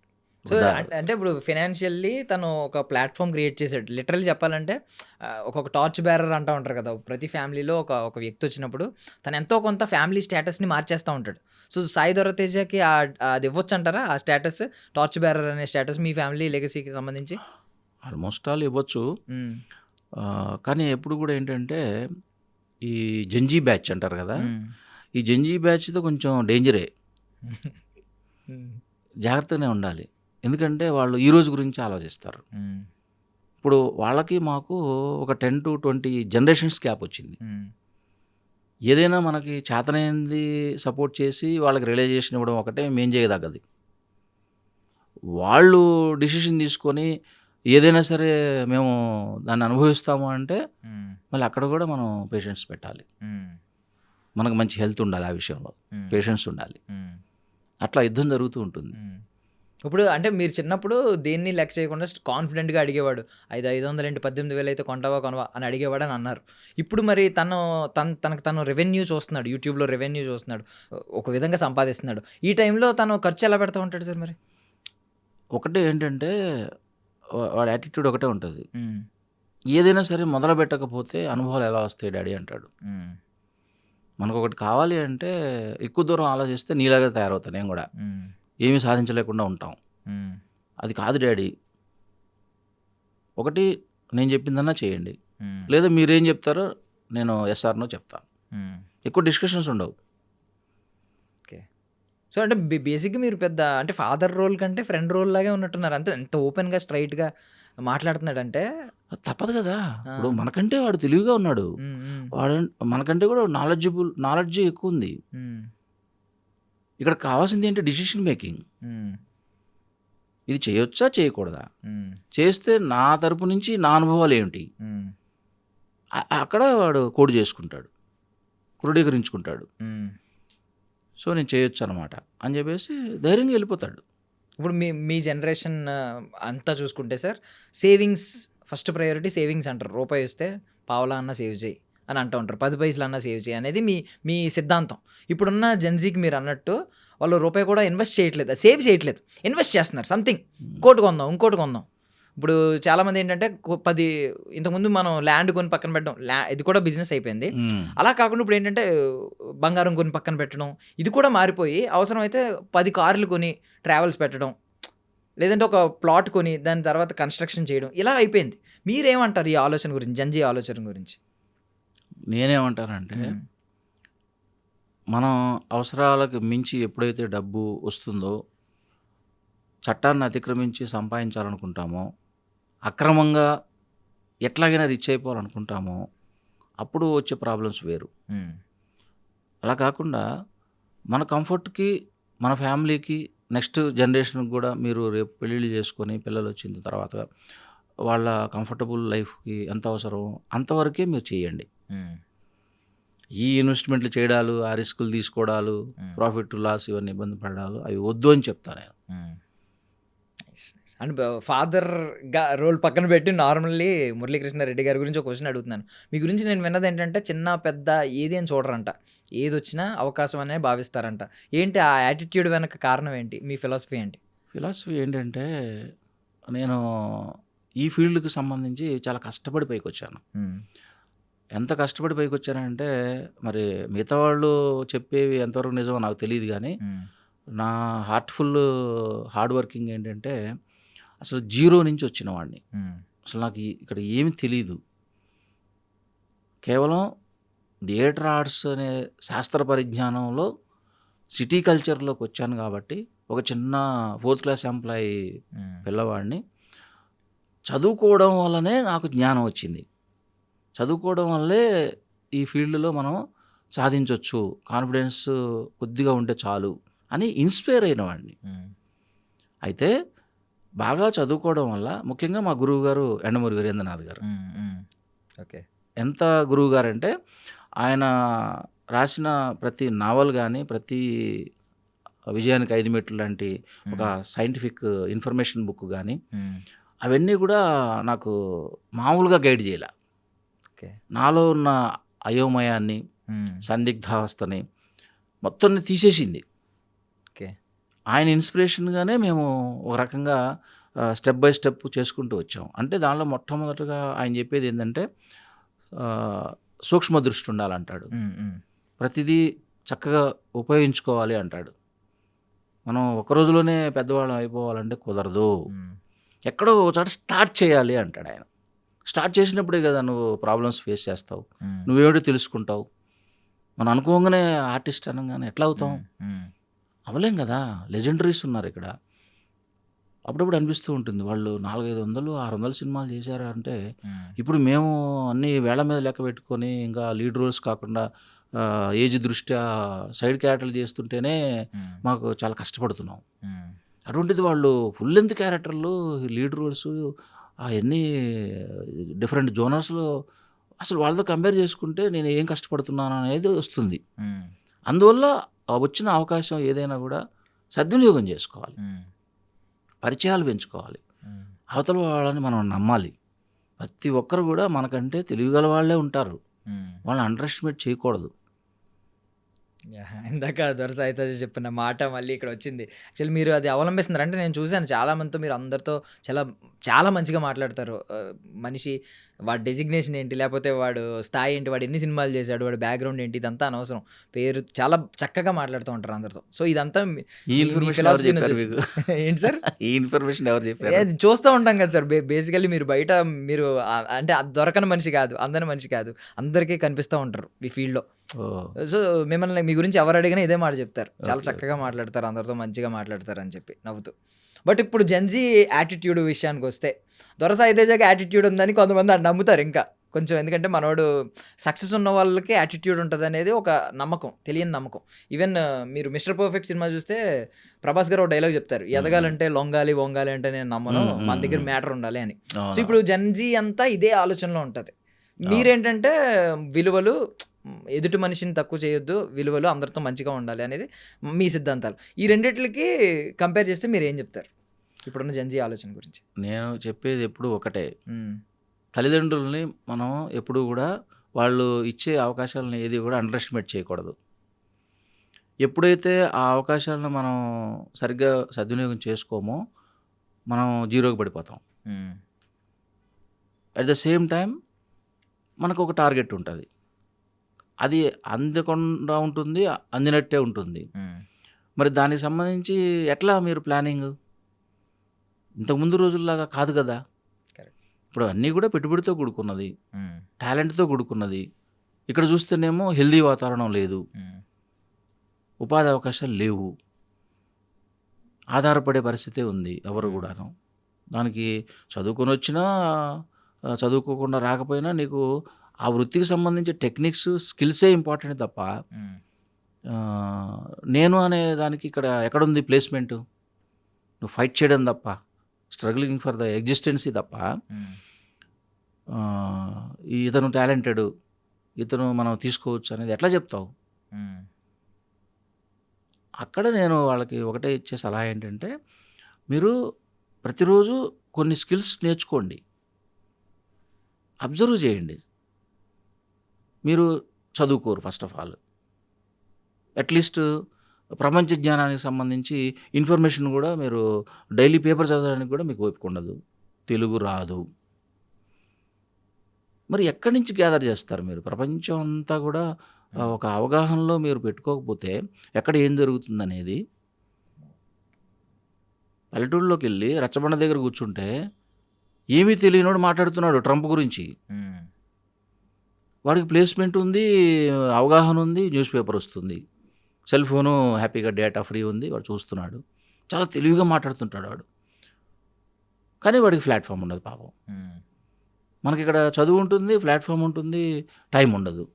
సో అంటే ఇప్పుడు ఫినాన్షియల్లీ తను ఒక ప్లాట్ఫామ్ క్రియేట్ చేశాడు. లిటరల్లీ చెప్పాలంటే ఒక్కొక్క టార్చ్ బేరర్ అంటూ ఉంటారు కదా, ప్రతి ఫ్యామిలీలో ఒక వ్యక్తి వచ్చినప్పుడు తను ఎంతో కొంత ఫ్యామిలీ స్టేటస్ని మార్చేస్తూ ఉంటాడు. సో సాయి ధరమ్ తేజకి అది ఇవ్వచ్చు అంటారా, ఆ స్టేటస్, టార్చ్ బేరర్ అనే స్టేటస్ మీ ఫ్యామిలీ లెగసీకి సంబంధించి? ఆల్మోస్ట్ ఆల్ ఇవ్వచ్చు. కానీ ఎప్పుడు కూడా ఏంటంటే ఈ జంజీ బ్యాచ్ అంటారు కదా, ఈ జంజీ బ్యాచ్తో కొంచెం డేంజరే, జాగ్రత్తగానే ఉండాలి. ఎందుకంటే వాళ్ళు ఈ రోజు గురించి ఆలోచిస్తారు. ఇప్పుడు వాళ్ళకి మాకు ఒక 10 to 20 జనరేషన్స్ గ్యాప్ వచ్చింది. ఏదైనా మనకి చేతనైంది సపోర్ట్ చేసి వాళ్ళకి రియలైజేషన్ ఇవ్వడం ఒకటే మేం చేయదగ్గది. వాళ్ళు డిసిషన్ తీసుకొని ఏదైనా సరే మేము దాన్ని అనుభవిస్తాము అంటే మళ్ళీ అక్కడ కూడా మనం పేషెన్స్ పెట్టాలి. మనకు మంచి హెల్త్ ఉండాలి, ఆ విషయంలో పేషెన్స్ ఉండాలి. అట్లా యుద్ధం జరుగుతూ ఉంటుంది. ఇప్పుడు అంటే మీరు చిన్నప్పుడు దేన్ని లెక్క చేయకుండా కాన్ఫిడెంట్గా అడిగేవాడు, 500 ఏంటి 18,000 అయితే కొనవా అని అడిగేవాడు అని అన్నారు. ఇప్పుడు మరి తనకు తను రెవెన్యూ చూస్తున్నాడు, యూట్యూబ్లో రెవెన్యూ చూస్తున్నాడు, ఒక విధంగా సంపాదిస్తున్నాడు. ఈ టైంలో తను ఖర్చు ఎలా పెడతా ఉంటాడు సార్? మరి ఒకటే ఏంటంటే వాడి యాటిట్యూడ్ ఒకటే ఉంటుంది. ఏదైనా సరే మొదలు పెట్టకపోతే అనుభవాలు ఎలా వస్తాయి డాడీ అంటాడు. మనకు ఒకటి కావాలి అంటే ఎక్కువ దూరం ఆలోచిస్తే నీలాగా తయారవుతాను నేను కూడా, ఏమీ సాధించలేకుండా ఉంటాం. అది కాదు డాడీ, ఒకటి నేను చెప్పిందన్నా చేయండి, లేదా మీరేం చెప్తారో నేను ఎస్ఆర్నో చెప్తాను. ఎక్కువ డిస్కషన్స్ ఉండవు. ఓకే. సో అంటే బేసిక్గా మీరు పెద్ద అంటే ఫాదర్ రోల్ కంటే ఫ్రెండ్ రోల్ లాగే ఉన్నట్టున్నారు. అంతే, ఎంత ఓపెన్గా స్ట్రైట్గా మాట్లాడుతున్నాడు అంటే తప్పదు కదా. ఇప్పుడు మనకంటే వాడు తెలివిగా ఉన్నాడు, వాడు మనకంటే కూడా నాలెడ్జ్ ఎక్కువ ఉంది. ఇక్కడ కావాల్సింది ఏంటి? Decision making. ఇది చేయొచ్చా చేయకూడదా, చేస్తే నా తరపు నుంచి నా అనుభవాలు ఏమిటి, అక్కడ వాడు కోడ్ చేసుకుంటాడు, క్రోడీకరించుకుంటాడు. సో నేను చేయొచ్చు అనమాట అని చెప్పేసి ధైర్యంగా వెళ్ళిపోతాడు. ఇప్పుడు మీ జనరేషన్ అంతా చూసుకుంటే sir, savings first priority, savings అంటారు. రూపాయి వస్తే పావలా అన్న సేవ్ చేయి అని అంటూ ఉంటారు, 10 పైసలు అన్న సేవ్ చేయి అనేది మీ సిద్ధాంతం. ఇప్పుడున్న జెన్జీకి మీరు అన్నట్టు వాళ్ళు రూపాయి కూడా ఇన్వెస్ట్ చేయట్లేదు, సేవ్ చేయట్లేదు, ఇన్వెస్ట్ చేస్తున్నారు. సంథింగ్ ఇంకోటి కొందాం. ఇప్పుడు చాలామంది ఏంటంటే ఇంతకుముందు మనం ల్యాండ్ కొని పక్కన పెట్టడం, ఇది కూడా బిజినెస్ అయిపోయింది. అలా కాకుండా ఇప్పుడు ఏంటంటే బంగారం కొని పక్కన పెట్టడం, ఇది కూడా మారిపోయి అవసరమైతే 10 కార్లు కొని ట్రావెల్స్ పెట్టడం, లేదంటే ఒక ప్లాట్ కొని దాని తర్వాత కన్స్ట్రక్షన్ చేయడం, ఇలా అయిపోయింది. మీరేమంటారు ఈ ఆలోచన గురించి, జంజీ ఆలోచన గురించి? నేనేమంటానంటే, మనం అవసరాలకు మించి ఎప్పుడైతే డబ్బు వస్తుందో, చట్టాన్ని అతిక్రమించి సంపాదించాలనుకుంటామో, అక్రమంగా ఎట్లాగైనా రిచ్ అయిపోవాలనుకుంటామో, అప్పుడు వచ్చే ప్రాబ్లమ్స్ వేరు. అలా కాకుండా మన కంఫర్ట్కి, మన ఫ్యామిలీకి, నెక్స్ట్ జనరేషన్కి కూడా మీరు రేపు పెళ్ళిళ్ళు చేసుకొని పిల్లలు వచ్చిన తర్వాత వాళ్ళ కంఫర్టబుల్ లైఫ్కి ఎంత అవసరం అంతవరకే మీరు చేయండి. ఈ ఇన్వెస్ట్మెంట్లు చేయడాలు, ఆ రిస్కులు తీసుకోవడాలు, ప్రాఫిట్ లాస్ ఇవన్నీ ఇబ్బంది పడాలు అవి వద్దు అని చెప్తాను నేను. అండ్ ఫాదర్గా రోల్ పక్కన పెట్టి నార్మల్లీ మురళీకృష్ణారెడ్డి గారి గురించి ఒక క్వశ్చన్ అడుగుతున్నాను. మీ గురించి నేను విన్నది ఏంటంటే, చిన్న పెద్ద ఏది అని చూడరంట, ఏది వచ్చినా అవకాశం అనే భావిస్తారంట. ఏంటి ఆ యాటిట్యూడ్ వెనక కారణం ఏంటి? మీ ఫిలాసఫీ ఏంటి? ఫిలాసఫీ ఏంటంటే, నేను ఈ ఫీల్డ్కి సంబంధించి చాలా కష్టపడి పైకి వచ్చాను. ఎంత కష్టపడి పైకి వచ్చానంటే, మరి మిగతా వాళ్ళు చెప్పేవి ఎంతవరకు నిజమో నాకు తెలియదు, కానీ నా హార్డ్ వర్కింగ్ ఏంటంటే, అసలు జీరో నుంచి వచ్చిన వాడిని. అసలు నాకు ఇక్కడ ఏమి తెలీదు, కేవలం థియేటర్ ఆర్ట్స్ అనే శాస్త్ర పరిజ్ఞానంలో సిటీ కల్చర్లోకి వచ్చాను. కాబట్టి ఒక చిన్న 4th క్లాస్ ఎంప్లాయీ పిల్లవాడిని. చదువుకోవడం వల్లనే నాకు జ్ఞానం వచ్చింది, చదువుకోవడం వల్లే ఈ ఫీల్డ్లో మనం సాధించవచ్చు, కాన్ఫిడెన్స్ కొద్దిగా ఉంటే చాలు అని ఇన్స్పైర్ అయిన వాడిని. అయితే బాగా చదువుకోవడం వల్ల, ముఖ్యంగా మా గురువు గారు ఎండమూరి వీరేంద్రనాథ్ గారు. ఓకే. ఎంత గురువు గారు అంటే, ఆయన రాసిన ప్రతి నావల్ కానీ, ప్రతి విజయానికి 5 మెట్లు లాంటి ఒక సైంటిఫిక్ ఇన్ఫర్మేషన్ బుక్ కానీ, అవన్నీ కూడా నాకు మామూలుగా గైడ్ చేయాల. ఓకే. నాలో ఉన్న అయోమయాన్ని, సందిగ్ధావస్థని మొత్తం తీసేసింది. ఓకే. ఆయన ఇన్స్పిరేషన్గానే మేము ఒక రకంగా స్టెప్ బై స్టెప్ చేసుకుంటూ వచ్చాం. అంటే దానిలో మొట్టమొదటిగా ఆయన చెప్పేది ఏంటంటే సూక్ష్మ దృష్టి ఉండాలంటాడు. ప్రతిదీ చక్కగా ఉపయోగించుకోవాలి అంటాడు. మనం ఒక రోజులోనే పెద్దవాళ్ళం అయిపోవాలంటే కుదరదు. ఎక్కడో ఒక చోట స్టార్ట్ చేయాలి అంటాడు ఆయన. స్టార్ట్ చేసినప్పుడే కదా నువ్వు ప్రాబ్లమ్స్ ఫేస్ చేస్తావు, నువ్వేమిటో తెలుసుకుంటావు. మనం అనుకోగానే ఆర్టిస్ట్ అనగానే ఎట్లా అవుతాం? అవ్వలేం కదా. లెజెండరీస్ ఉన్నారు ఇక్కడ. అప్పుడప్పుడు అనిపిస్తూ ఉంటుంది, వాళ్ళు 400, 500 సినిమాలు చేశారు అంటే, ఇప్పుడు మేము అన్ని వేళ్ల మీద లెక్క పెట్టుకొని ఇంకా లీడ్ రోల్స్ కాకుండా ఏజ్ దృష్ట్యా సైడ్ క్యారెక్టర్లు చేస్తుంటేనే మాకు చాలా కష్టపడుతున్నాం. అటువంటిది వాళ్ళు ఫుల్ లెంత్ క్యారెక్టర్లు, లీడ్ రోల్స్ అవన్నీ డిఫరెంట్ జోనర్స్లో, అసలు వాళ్ళతో కంపేర్ చేసుకుంటే నేను ఏం కష్టపడుతున్నాను అనేది వస్తుంది. అందువల్ల వచ్చిన అవకాశం ఏదైనా కూడా సద్వినియోగం చేసుకోవాలి, పరిచయాలు పెంచుకోవాలి, అవతల వాళ్ళని మనం నమ్మాలి. ప్రతి ఒక్కరు కూడా మనకంటే తెలియగల వాళ్ళే ఉంటారు, వాళ్ళని అండర్ ఎస్టిమేట్ చేయకూడదు. ఇందాక దొరసాయితో చెప్పిన మాట మళ్ళీ ఇక్కడ వచ్చింది. యాక్చువల్లీ మీరు అది అవలంబిస్తున్నారు అంటే నేను చూశాను చాలా మందితో, మీరు అందరితో చాలా చాలా మంచిగా మాట్లాడతారు. మనిషి వాడి డెసిగ్నేషన్ ఏంటి, లేకపోతే వాడు స్థాయి ఏంటి, వాడు ఎన్ని సినిమాలు చేశాడు, వాడి బ్యాక్గ్రౌండ్ ఏంటి, ఇదంతా అనవసరం. పేరు చాలా చక్కగా మాట్లాడుతూ ఉంటారు అందరితో. సో ఇదంతా ఈ ఇన్ఫర్మేషన్ ఎవరు చెప్పారు మీకు? ఏంటి సార్? ఈ ఇన్ఫర్మేషన్ ఎవరు చెప్పారు? చూస్తూ ఉంటాం కదా సార్. బేసికల్లీ మీరు బయట మీరు అంటే దొరకని మనిషి కాదు, అందని మనిషి కాదు, అందరికీ కనిపిస్తూ ఉంటారు ఈ ఫీల్డ్లో. సో మిమ్మల్ని మీ గురించి ఎవరు అడిగినా ఇదే మాట చెప్తారు, చాలా చక్కగా మాట్లాడతారు, అందరితో మంచిగా మాట్లాడతారు అని చెప్పి నవ్వుతూ. బట్ ఇప్పుడు జెన్జీ యాటిట్యూడ్ విషయానికి వస్తే, దొరసాయి తేజకి యాటిట్యూడ్ ఉందని కొంతమంది నమ్ముతారు ఇంకా కొంచెం. ఎందుకంటే మనోడు సక్సెస్ ఉన్న వాళ్ళకి యాటిట్యూడ్ ఉంటుంది అనేది ఒక నమ్మకం, తెలియని నమ్మకం. ఈవెన్ మీరు మిస్టర్ పర్ఫెక్ట్ సినిమా చూస్తే ప్రభాస్ గారు ఒక డైలాగ్ చెప్తారు, ఎదగాలంటే లొంగాలి వంగాలి అంటే నేను నమ్మను, మన దగ్గర మ్యాటర్ ఉండాలి అని. సో ఇప్పుడు జెన్జీ అంతా ఇదే ఆలోచనలో ఉంటుంది. మీరేంటంటే విలువలు, ఎదుటి మనిషిని తక్కువ చేయొద్దు, విలువలు, అందరితో మంచిగా ఉండాలి అనేది మీ సిద్ధాంతాలు. ఈ రెండిట్లకి కంపేర్ చేస్తే మీరు ఏం చెప్తారు ఇప్పుడున్న జెన్జీ ఆలోచన గురించి? నేను చెప్పేది ఎప్పుడు ఒకటే, తల్లిదండ్రులని మనం ఎప్పుడు కూడా వాళ్ళు ఇచ్చే అవకాశాలను ఏది కూడా అండర్ ఎస్టిమేట్ చేయకూడదు. ఎప్పుడైతే ఆ అవకాశాలను మనం సరిగ్గా సద్వినియోగం చేసుకోమో మనం జీరోకి పడిపోతాం. అట్ ద సేమ్ టైం మనకు ఒక టార్గెట్ ఉంటుంది, అది అందకుండా ఉంటుంది, అందినట్టే ఉంటుంది. మరి దానికి సంబంధించి ఎట్లా మీరు ప్లానింగ్? ఇంతకుముందు రోజుల్లాగా కాదు కదా. ఇప్పుడు అన్నీ కూడా పెట్టుబడితో కూడుకున్నది, టాలెంట్తో కూడుకున్నది. ఇక్కడ చూస్తేనేమో హెల్దీ వాతావరణం లేదు, ఉపాధి అవకాశాలు లేవు, ఆధారపడే పరిస్థితే ఉంది ఎవరు కూడాను. దానికి చదువుకొని వచ్చినా చదువుకోకుండా రాకపోయినా నీకు ఆ వృత్తికి సంబంధించి టెక్నిక్స్, స్కిల్సే ఇంపార్టెంట్ తప్ప నేను అనే దానికి ఇక్కడ ఎక్కడుంది ప్లేస్మెంటు? నువ్వు ఫైట్ చేయడం తప్ప, స్ట్రగ్లింగ్ ఫర్ ద ఎగ్జిస్టెన్సీ తప్ప ఇతను టాలెంటెడ్, ఇతను మనం తీసుకోవచ్చు అనేది ఎట్లా చెప్తావు? అక్కడ నేను వాళ్ళకి ఒకటే ఇచ్చే సలహా ఏంటంటే, మీరు ప్రతిరోజు కొన్ని స్కిల్స్ నేర్చుకోండి, అబ్జర్వ్ చేయండి. మీరు చదువుకోరు ఫస్ట్ ఆఫ్ ఆల్, అట్లీస్ట్ ప్రపంచ జ్ఞానానికి సంబంధించి ఇన్ఫర్మేషన్ కూడా మీరు డైలీ పేపర్ చదవడానికి కూడా మీకు ఓపిక ఉండదు, తెలుగు రాదు. మరి ఎక్కడి నుంచి గ్యాదర్ చేస్తారు మీరు? ప్రపంచం అంతా కూడా ఒక అవగాహనలో మీరు పెట్టుకోకపోతే ఎక్కడ ఏం జరుగుతుందనేది. పల్లెటూరులోకి వెళ్ళి రచ్చబండ దగ్గర కూర్చుంటే ఏమీ తెలియనోడు మాట్లాడుతున్నాడు ట్రంప్ గురించి. వాడికి ప్లేస్మెంట్ ఉంది, అవగాహన ఉంది, న్యూస్ పేపర్ వస్తుంది, సెల్ ఫోను హ్యాపీగా డేటా ఫ్రీ ఉంది, వాడు చూస్తున్నాడు, చాలా తెలివిగా మాట్లాడుతుంటాడు వాడు. కానీ వాడికి ప్లాట్ఫామ్ ఉండదు పాపం. మనకి ఇక్కడ చదువు ఉంటుంది, ప్లాట్ఫామ్ ఉంటుంది, టైం ఉండదు,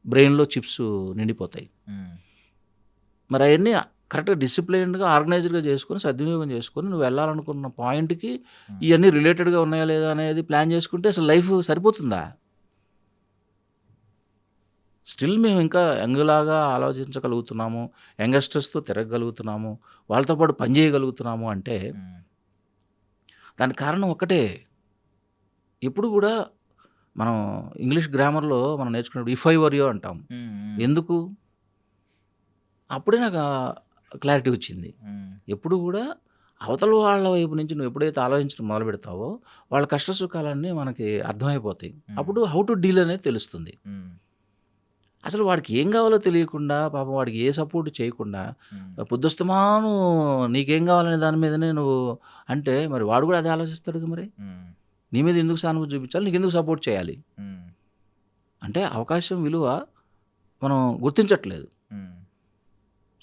బ్రెయిన్లో చిప్స్ నిండిపోతాయి. మరి అవన్నీ కరెక్ట్గా డిసిప్లైన్డ్గా ఆర్గనైజ్డ్గా చేసుకొని సద్వినియోగం చేసుకొని నువ్వు వెళ్ళాలనుకున్న పాయింట్కి ఇవన్నీ రిలేటెడ్గా ఉన్నాయా లేదా అనేది ప్లాన్ చేసుకుంటే అసలు లైఫ్ సరిపోతుందా? స్టిల్ మేము ఇంకా యంగ్‌లాగా ఆలోచించగలుగుతున్నాము. యంగస్టర్స్‌తో తిరగగలుగుతున్నాము. వాళ్ళతో పాటు పని చేయగలుగుతున్నాము అంటే దానికి కారణం ఒక్కటే. ఎప్పుడు కూడా మనం ఇంగ్లీష్ గ్రామర్‌లో మనం నేర్చుకున్నప్పుడు ఇఫ్ ఐ వర్ యూ అంటాం. ఎందుకు? అప్పుడే నాకు క్లారిటీ వచ్చింది. ఎప్పుడు కూడా అవతల వాళ్ళ వైపు నుంచి నువ్వు ఎప్పుడైతే ఆలోచించడం మొదలుపెడతావో వాళ్ళ కష్ట సుఖాలన్నీ మనకి అర్థమైపోతాయి. అప్పుడు హౌ టు డీల్ అనేది తెలుస్తుంది. అసలు వాడికి ఏం కావాలో తెలియకుండా పాపం వాడికి ఏ సపోర్ట్ చేయకుండా పొద్దుస్తమాను నీకేం కావాలనే దాని మీదనే నువ్వు అంటే మరి వాడు కూడా అదే ఆలోచిస్తాడు మరి. నీ మీద ఎందుకు సానుభూతి చూపించాలి, నీకు ఎందుకు సపోర్ట్ చేయాలి అంటే అవకాశం విలువ మనం గుర్తించట్లేదు.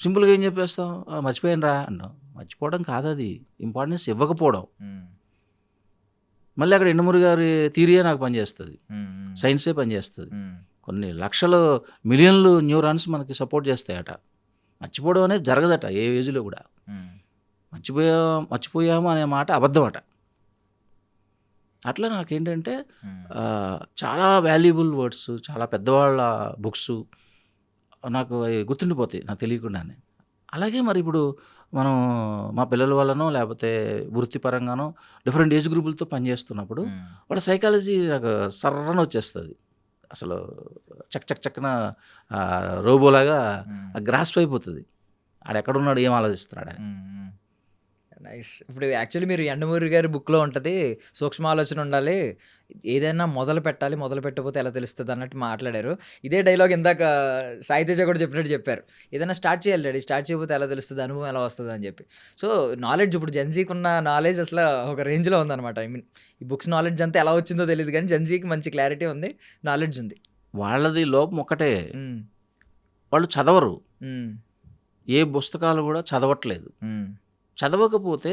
సింపుల్గా ఏం చెప్పేస్తాం, మర్చిపోయాను రా అంటాం. మర్చిపోవడం కాదు, అది ఇంపార్టెన్స్ ఇవ్వకపోవడం. మళ్ళీ అక్కడ ఎండమూరి గారి థియరీయే నాకు పనిచేస్తుంది, సైన్సే పనిచేస్తుంది. కొన్ని లక్షల మిలియన్లు న్యూరాన్స్ మనకి సపోర్ట్ చేస్తాయట. మర్చిపోవడం అనేది జరగదట ఏ ఏజ్లో కూడా. మర్చిపోయాము అనే మాట అబద్ధం అట. అట్లా నాకేంటంటే చాలా వాల్యుబుల్ వర్డ్స్, చాలా పెద్దవాళ్ళ బుక్స్ నాకు అవి గుర్తుండిపోతాయి నాకు తెలియకుండానే. అలాగే మరి ఇప్పుడు మనం మా పిల్లల వల్లనో లేకపోతే వృత్తిపరంగానో డిఫరెంట్ ఏజ్ గ్రూపులతో పనిచేస్తున్నప్పుడు వాళ్ళ సైకాలజీ నాకు సర్రన వచ్చేస్తుంది. అసలు చక్కన రోబోలాగా గ్రాస్ప్ అయిపోతుంది. ఆడెక్కడున్నాడు, ఏం ఆలోచిస్తున్నాడు అని. నైస్. ఇప్పుడు యాక్చువల్లీ మీరు యండమూరి గారి బుక్లో ఉంటుంది, సూక్ష్మ ఆలోచన ఉండాలి, ఏదైనా మొదలు పెట్టాలి, మొదలు పెట్టకపోతే ఎలా తెలుస్తుంది అన్నట్టు మాట్లాడారు. ఇదే డైలాగ్ ఇందాక సాయితేజ కూడా చెప్పినట్టు చెప్పారు, ఏదైనా స్టార్ట్ చేయాలి డాడీ, స్టార్ట్ చేయకపోతే ఎలా తెలుస్తుంది, అనుభవం ఎలా వస్తుంది అని చెప్పి. సో నాలెడ్జ్ ఇప్పుడు జెన్జీకి ఉన్న నాలెడ్జ్ అసలు ఒక రేంజ్లో ఉందన్నమాట. ఐ మీన్ ఈ బుక్స్ నాలెడ్జ్ అంతా ఎలా వచ్చిందో తెలియదు కానీ జెన్జీకి మంచి క్లారిటీ ఉంది, నాలెడ్జ్ ఉంది. వాళ్ళది లోపం ఒక్కటే, వాళ్ళు చదవరు. ఏ పుస్తకాలు కూడా చదవట్లేదు. చదవకపోతే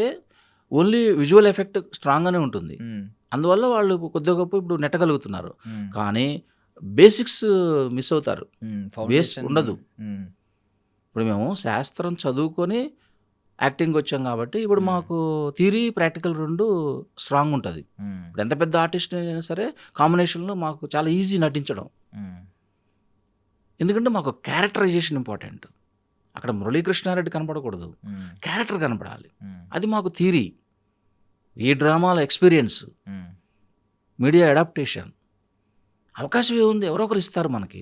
ఓన్లీ విజువల్ ఎఫెక్ట్ స్ట్రాంగ్గానే ఉంటుంది. అందువల్ల వాళ్ళు కొద్దిగా గొప్ప ఇప్పుడు నెట్టగలుగుతున్నారు. కానీ బేసిక్స్ మిస్ అవుతారు, బేస్ ఉండదు. ఇప్పుడు మేము శాస్త్రం చదువుకొని యాక్టింగ్కి వచ్చాం కాబట్టి ఇప్పుడు మాకు థియరీ ప్రాక్టికల్ రెండు స్ట్రాంగ్ ఉంటుంది. ఇప్పుడు ఎంత పెద్ద ఆర్టిస్ట్ అయినా సరే కాంబినేషన్లో మాకు చాలా ఈజీ నటించడం. ఎందుకంటే మాకు క్యారెక్టరైజేషన్ ఇంపార్టెంట్. అక్కడ మురళీకృష్ణారెడ్డి కనపడకూడదు, క్యారెక్టర్ కనపడాలి. అది మాకు థియరీ. ఈ డ్రామాల ఎక్స్పీరియన్స్, మీడియా అడాప్టేషన్. అవకాశం ఏముంది, ఎవరో ఒకరు ఇస్తారు మనకి.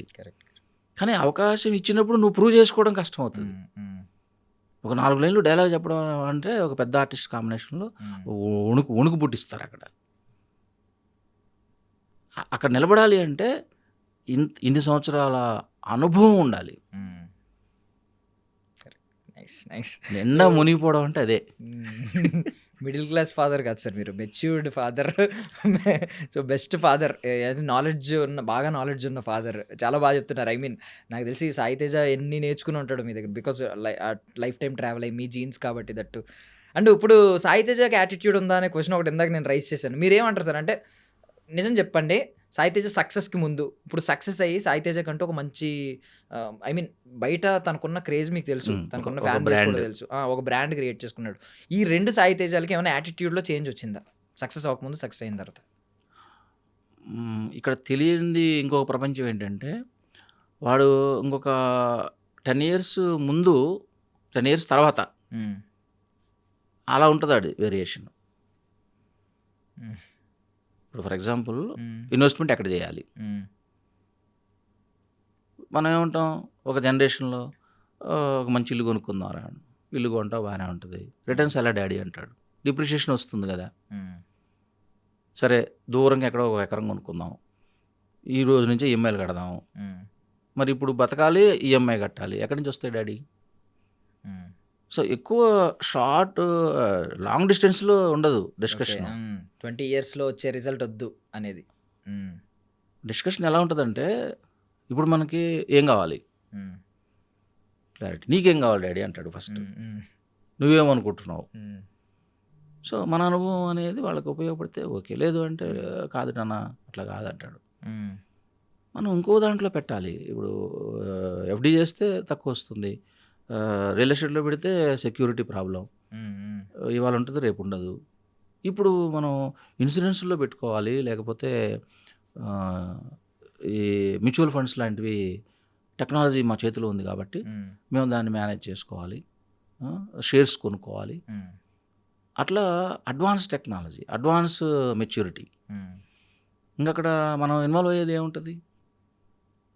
కానీ అవకాశం ఇచ్చినప్పుడు నువ్వు ప్రూవ్ చేసుకోవడం కష్టం అవుతుంది. ఒక 4 లైన్లు డైలాగ్ చెప్పడం అంటే ఒక పెద్ద ఆర్టిస్ట్ కాంబినేషన్లో వణుకు పుట్టిస్తారు. అక్కడ నిలబడాలి అంటే ఇన్ని సంవత్సరాల అనుభవం ఉండాలి. నిండా మునిగిపోవడం అంటే అదే. మిడిల్ క్లాస్ ఫాదర్ కాదు సార్ మీరు, matured father. So best father, knowledge ఉన్న, బాగా నాలెడ్జ్ ఉన్న ఫాదర్. చాలా బాగా చెప్తున్నారు. ఐ మీన్ నాకు తెలిసి సాయితేజ ఎన్ని నేర్చుకుని ఉంటాడు మీ దగ్గర, బికాజ్ లైఫ్ టైం ట్రావెల్ అయ్యి మీ జీన్స్ కాబట్టి దట్టు. అండ్ ఇప్పుడు సాయితేజకి యాటిట్యూడ్ ఉందా అనే క్వశ్చన్ ఒకటి ఇందాక నేను రైస్ చేశాను. మీరేమంటారు సార్? అంటే నిజం చెప్పండి, సాయితేజ సక్సెస్కి ముందు, ఇప్పుడు సక్సెస్ అయ్యి సాయితేజ కంటూ ఒక మంచి, ఐ మీన్ బయట తనకున్న క్రేజ్ మీకు తెలుసు, తనకున్న ఫ్యాన్ బేస్ కూడా తెలుసు, ఒక బ్రాండ్ క్రియేట్ చేసుకున్నాడు. ఈ రెండు సాయితేజాలకి ఏమైనా యాటిట్యూడ్లో చేంజ్ వచ్చిందా సక్సెస్ అవ్వకముందు, సక్సెస్ అయిన తర్వాత? ఇక్కడ తెలియంది ఇంకొక ప్రపంచం ఏంటంటే, వాడు ఇంకొక 10 years ముందు 10 years తర్వాత అలా ఉంటుంది అది వేరియేషన్. ఇప్పుడు ఫర్ ఎగ్జాంపుల్ ఇన్వెస్ట్మెంట్ ఎక్కడ చేయాలి, మనం ఏమంటాం, ఒక జనరేషన్లో ఒక మంచి ఇల్లు కొనుక్కుందాం, ఇల్లు కొంటావు బాగానే ఉంటుంది, రిటర్న్స్ ఎలా డాడీ అంటాడు, డిప్రిషియేషన్ వస్తుంది కదా. సరే దూరంగా ఎక్కడో ఒక ఎకరం కొనుక్కుందాం, ఈ రోజు నుంచి ఈఎంఐలు కడదాం. మరి ఇప్పుడు బతకాలి, ఈఎంఐ కట్టాలి, ఎక్కడి నుంచి వస్తాయి డాడీ? సో ఎక్కువ షార్ట్ లాంగ్ డిస్టెన్స్లో ఉండదు డిస్కషన్. 20 yearsలో వచ్చే రిజల్ట్ వద్దు అనేది డిస్కషన్ ఎలా ఉంటుందంటే, ఇప్పుడు మనకి ఏం కావాలి, క్లారిటీ. నీకేం కావాలి డాడీ అంటాడు ఫస్ట్, నువ్వేమనుకుంటున్నావు. సో మన అనుభవం అనేది వాళ్ళకి ఉపయోగపడితే ఓకే, లేదు అంటే కాదు నాన్న అట్లా కాదంటాడు. మనం ఇంకో దాంట్లో పెట్టాలి. ఇప్పుడు ఎఫ్డి చేస్తే తక్కువ వస్తుంది, రియల్ ఎస్టేట్లో పెడితే సెక్యూరిటీ ప్రాబ్లం, ఇవాళ ఉంటుంది రేపు ఉండదు. ఇప్పుడు మనం ఇన్సూరెన్స్లో పెట్టుకోవాలి, లేకపోతే ఈ మ్యూచువల్ ఫండ్స్ లాంటివి టెక్నాలజీ మా చేతిలో ఉంది కాబట్టి మేము దాన్ని మేనేజ్ చేసుకోవాలి, షేర్స్ కొనుక్కోవాలి. అట్లా అడ్వాన్స్ టెక్నాలజీ, అడ్వాన్స్ మెచ్యూరిటీ. ఇంకక్కడ మనం ఇన్వాల్వ్ అయ్యేది ఏముంటుంది?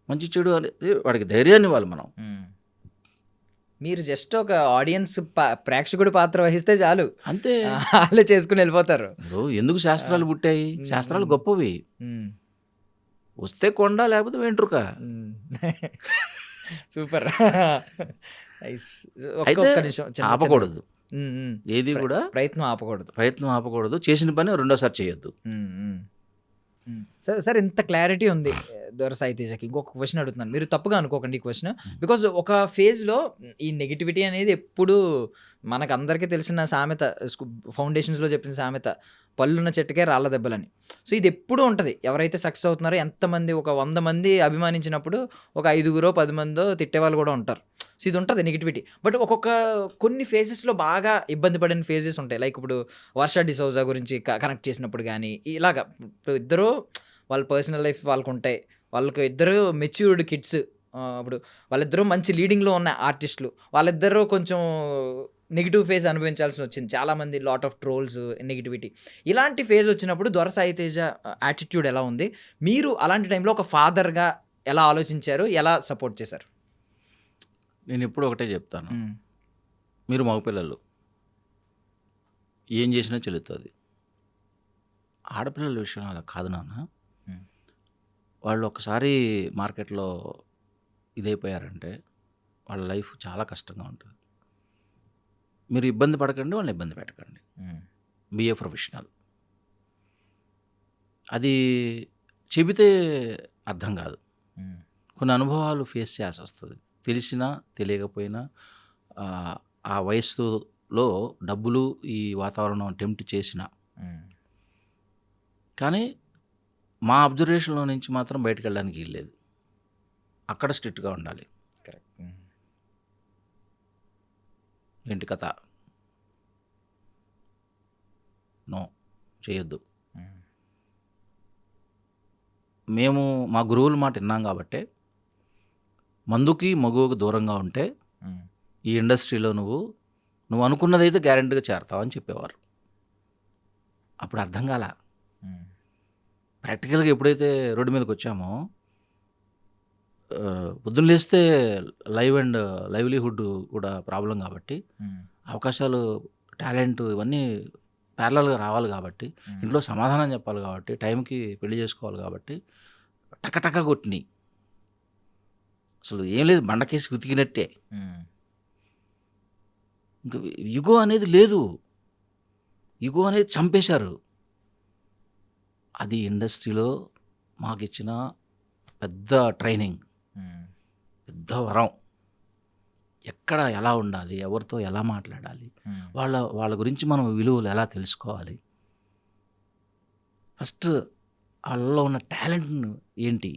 మంచి చెడు అనేది వాడికి ధైర్యాన్ని ఇవ్వాలి మనం. మీరు జస్ట్ ఒక ఆడియన్స్ ప్రేక్షకుడు పాత్ర వహిస్తే చాలు, అంతే. వాళ్ళే చేసుకుని వెళ్ళిపోతారు. ఇప్పుడు ఎందుకు శాస్త్రాలు పుట్టాయి? శాస్త్రాలు గొప్పవి. వస్తే కొండ, లేకపోతే వెంట్రుక. సూపర్. అయితే ఆపకూడదు, ఏది కూడా ప్రయత్నం ఆపకూడదు. చేసిన పని రెండోసారి చేయొద్దు. సార్ ఇంత క్లారిటీ ఉంది దొరసాయి తేజకి. ఇంకొక క్వశ్చన్ అడుగుతున్నాను, మీరు తప్పుగా అనుకోకండి ఈ క్వశ్చన్. బికాజ్ ఒక ఫేజ్లో ఈ నెగిటివిటీ అనేది ఎప్పుడు మనకు అందరికీ తెలిసిన సామెత, ఫౌండేషన్స్లో చెప్పిన సామెత, పళ్ళున్న చెట్టుకే రాళ్ళ దెబ్బలని. సో ఇది ఎప్పుడూ ఉంటుంది. ఎవరైతే సక్సెస్ అవుతున్నారో, ఎంతమంది, ఒక 100 మంది అభిమానించినప్పుడు ఒక 5 10 మందో తిట్టేవాళ్ళు కూడా ఉంటారు. సో ఇది ఉంటుంది నెగిటివిటీ. బట్ కొన్ని ఫేజెస్లో బాగా ఇబ్బంది పడిన ఫేజెస్ ఉంటాయి. లైక్ ఇప్పుడు వర్ష డిసౌజా గురించి కనెక్ట్ చేసినప్పుడు కానీ, ఇలాగా ఇప్పుడు ఇద్దరు వాళ్ళ పర్సనల్ లైఫ్ వాళ్ళకు ఉంటాయి, వాళ్ళకి ఇద్దరు మెచ్యూర్డ్ కిడ్స్, ఇప్పుడు వాళ్ళిద్దరూ మంచి లీడింగ్లో ఉన్న ఆర్టిస్టులు, వాళ్ళిద్దరూ కొంచెం నెగిటివ్ ఫేజ్ అనుభవించాల్సి వచ్చింది. చాలామంది లాట్ ఆఫ్ ట్రోల్స్, నెగిటివిటీ. ఇలాంటి ఫేజ్ వచ్చినప్పుడు దొరసాయి తేజ యాటిట్యూడ్ ఎలా ఉంది? మీరు అలాంటి టైంలో ఒక ఫాదర్గా ఎలా ఆలోచించారు, ఎలా సపోర్ట్ చేశారు? నేను ఎప్పుడు ఒకటే చెప్తాను, మీరు మగపిల్లలు ఏం చేసినా చెల్లుతుంది. ఆడపిల్లల విషయం అలా కాదు నాన్న. వాళ్ళు ఒకసారి మార్కెట్లో ఇదైపోయారంటే వాళ్ళ లైఫ్ చాలా కష్టంగా ఉంటుంది. మీరు ఇబ్బంది పడకండి, వాళ్ళని ఇబ్బంది పెట్టకండి. Be a professional. అది చెబితే అర్థం కాదు. కొన్ని అనుభవాలు ఫేస్ చేయాల్సి వస్తుంది. తెలిసినా తెలియకపోయినా ఆ వయస్సులో డబ్బులు, ఈ వాతావరణం టెంప్ట్ చేసిన, కానీ మా అబ్జర్వేషన్లో నుంచి మాత్రం బయటకు వెళ్ళడానికి వీల్లేదు. అక్కడ స్ట్రిక్ట్గా ఉండాలి. ఏంటి కథ? నో, చేయొద్దు. మేము మా గురువుల మాట విన్నాం కాబట్టి, మందుకి మగువకు దూరంగా ఉంటే ఈ ఇండస్ట్రీలో నువ్వు అనుకున్నదైతే గ్యారెంటీగా చేరతావు అని చెప్పేవారు. అప్పుడు అర్థం కాల. ప్రాక్టికల్గా ఎప్పుడైతే రోడ్డు మీదకి వచ్చామో, పొద్దున్న లేస్తే లైవ్ అండ్ లైవ్లీహుడ్ కూడా ప్రాబ్లం కాబట్టి, అవకాశాలు, టాలెంట్ ఇవన్నీ ప్యారలల్గా రావాలి కాబట్టి, ఇంట్లో సమాధానం చెప్పాలి కాబట్టి, టైంకి పెళ్లి చేసుకోవాలి కాబట్టి టకటక కొట్టినాయి. అసలు ఏం లేదు, బండకేసి ఉతికినట్టే. ఇంకా యుగో అనేది లేదు. యుగో అనేది చంపేశారు. అది ఇండస్ట్రీలో మాకు ఇచ్చిన పెద్ద ట్రైనింగ్, పెద్ద వరం. ఎక్కడ ఎలా ఉండాలి, ఎవరితో ఎలా మాట్లాడాలి, వాళ్ళ గురించి మనం విలువలు ఎలా తెలుసుకోవాలి, ఫస్ట్ వాళ్ళలో ఉన్న టాలెంట్ ఏంటి,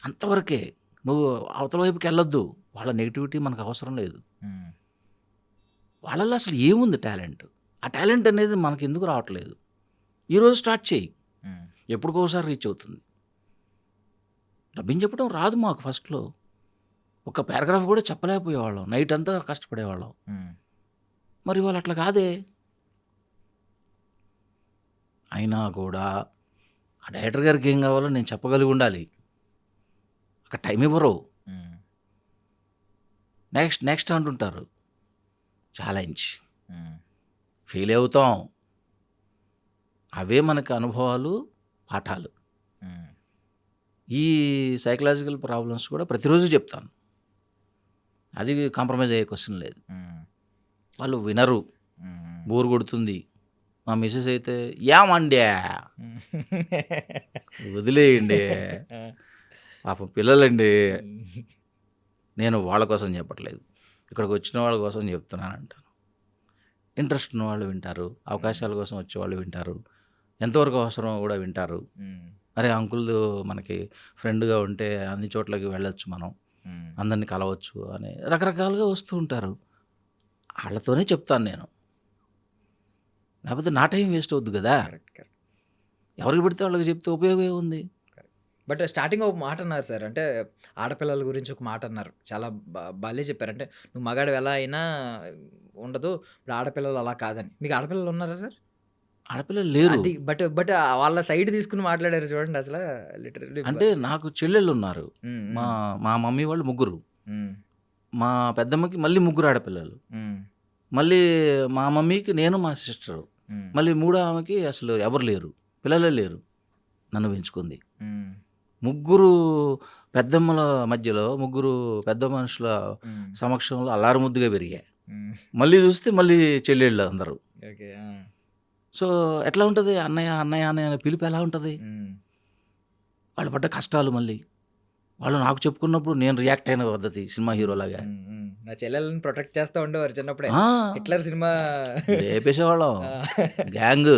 అంతవరకే. నువ్వు అవతల వైపుకి వెళ్ళొద్దు. వాళ్ళ నెగిటివిటీ మనకు అవసరం లేదు. వాళ్ళల్లో అసలు ఏముంది టాలెంట్? ఆ టాలెంట్ అనేది మనకి ఎందుకు రావట్లేదు? ఈరోజు స్టార్ట్ చేయి, ఎప్పటికోసారి రీచ్ అవుతుంది. డబ్బింగ్ చెప్పడం రాదు మాకు. ఫస్ట్లో ఒక పారాగ్రాఫ్ కూడా చెప్పలేకపోయేవాళ్ళం, నైట్ అంతా కష్టపడేవాళ్ళం. మరి వాళ్ళు అట్లా కాదే. అయినా కూడా ఆ డైరెక్టర్ గారికి ఏం కావాలో నేను చెప్పగలిగి ఉండాలి. అక్కడ టైం ఇవ్వరు. నెక్స్ట్ అంటుంటారు. ఛాలెంజ్, ఫెయిల్ అవుతాం. అవే మనకు అనుభవాలు, పాఠాలు. ఈ సైకలాజికల్ ప్రాబ్లమ్స్ కూడా ప్రతిరోజు చెప్తాను. అది కాంప్రమైజ్ అయ్యే క్వశ్చన్ లేదు. వాళ్ళు వినరు, బోర్ కొడుతుంది. మా మిస్సెస్ అయితే ఏమండే వదిలేయండి, పాపం పిల్లలండి. నేను వాళ్ళ కోసం చెప్పట్లేదు, ఇక్కడికి వచ్చిన వాళ్ళ కోసం చెప్తున్నాను అంటాను. ఇంట్రెస్ట్ ఉన్న వాళ్ళు వింటారు, అవకాశాల కోసం వచ్చేవాళ్ళు వింటారు, ఎంతవరకు అవసరమో కూడా వింటారు. అరే అంకుల్ మనకి ఫ్రెండ్గా ఉంటే అన్ని చోట్లకి వెళ్ళొచ్చు, మనం అందరినీ కలవచ్చు అని రకరకాలుగా వస్తూ ఉంటారు. వాళ్ళతోనే చెప్తాను నేను, లేకపోతే నా టైం వేస్ట్ అవుద్ది కదా. ఎవరికి పెడితే వాళ్ళకి చెప్తే ఉపయోగం ఏముంది? బట్ స్టార్టింగ్ ఒక మాట అన్నారు సార్, అంటే ఆడపిల్లల గురించి ఒక మాట అన్నారు, చాలా భలే చెప్పారు. అంటే నువ్వు మగాడు ఎలా అయినా ఉండదు, ఇప్పుడు ఆడపిల్లలు అలా కాదని. మీకు ఆడపిల్లలు ఉన్నారా సార్? ఆడపిల్లలు లేరు. అది బట్ బట్ వాళ్ళ సైడ్ తీసుకుని మాట్లాడారు చూడండి అసలు, లిటరల్లీ. అంటే నాకు చెల్లెళ్ళు ఉన్నారు. మా మా మమ్మీ వాళ్ళు ముగ్గురు, మా పెద్దమ్మకి మళ్ళీ ముగ్గురు ఆడపిల్లలు, మళ్ళీ మా మమ్మీకి నేను మా సిస్టరు, మళ్ళీ మూడో ఆమెకి అసలు ఎవరు లేరు, పిల్లలే లేరు. నన్ను పెంచుకుంది. ముగ్గురు పెద్దమ్మల మధ్యలో, ముగ్గురు పెద్ద మనుషుల సమక్షంలో అల్లారు ముద్దుగా పెరిగాయి. మళ్ళీ చూస్తే మళ్ళీ చెల్లెళ్ళు అందరూ. ఓకే. సో ఎట్లా ఉంటుంది, అన్నయ్య అన్నయ్య అన్నయ్య అనే పిలుపు ఎలా ఉంటుంది? వాళ్ళు పడ్డ కష్టాలు మళ్ళీ వాళ్ళు నాకు చెప్పుకున్నప్పుడు నేను రియాక్ట్ అయిన పద్ధతి సినిమా హీరోలాగా నా చెల్లెలను ప్రొటెక్ట్ చేస్తూ ఉండేవారు చిన్నప్పుడే. ఆ, హిట్లర్ సినిమా లేపేసేవాళ్ళం గ్యాంగ్.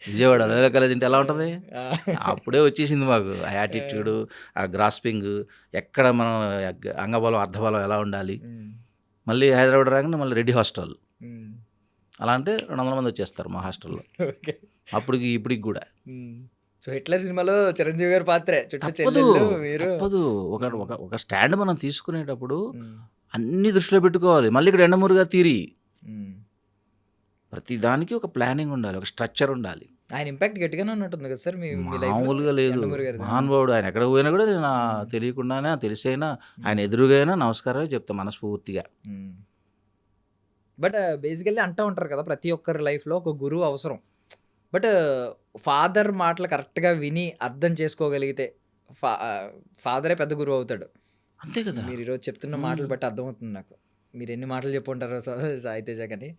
విజయవాడ లలిత కాలేజ్ అంటే ఎలా ఉంటుంది? అప్పుడే వచ్చేసింది మాకు ఆ యాటిట్యూడ్, ఆ గ్రాస్పింగ్, ఎక్కడ మనం అంగబలం అర్ధబలం ఎలా ఉండాలి. మళ్ళీ హైదరాబాద్ రాగానే మళ్ళీ రెడ్డి హాస్టల్, అలా అంటే 200 మంది వచ్చేస్తారు మా హాస్టల్లో అప్పటికి ఇప్పటికి కూడా. సో హిట్లర్ సినిమాలో చిరంజీవి గారి పాత్రే, చుట్టూ తప్పదు చెల్లెళ్ళు మీరు. తప్పదు. ఒక స్టాండ్ మనం తీసుకునేటప్పుడు అన్ని దృష్టిలో పెట్టుకోవాలి. మళ్ళీ ఇక్కడ ఎండమూరుగా తీరి ప్రతి దానికి ఒక ప్లానింగ్ ఉండాలి, ఒక స్ట్రక్చర్ ఉండాలి. ఆయన ఇంపాక్ట్ గట్టిగానే ఉన్నట్టుంది కదా సార్ మీ లైఫ్? మామూలుగా లేదు, మహానుభావుడు. ఆయన ఎక్కడ పోయినా కూడా నేను తెలియకుండానే తెలిసైనా ఆయన ఎదురుగా అయినా నమస్కారమే చెప్తాను మనస్ఫూర్తిగా. బట్ బేసికల్లీ అంటూ ఉంటారు కదా, ప్రతి ఒక్కరి లైఫ్లో ఒక గురువు అవసరం. బట్ ఫాదర్ మాటలు కరెక్ట్గా విని అర్థం చేసుకోగలిగితే ఫాదరే పెద్ద గురువు అవుతాడు. అంతే కదా. మీరు ఈరోజు చెప్తున్న మాటలు బట్టి అర్థమవుతుంది నాకు. మీరు ఎన్ని మాటలు చెప్పుంటారో సాయి తేజ కానీ.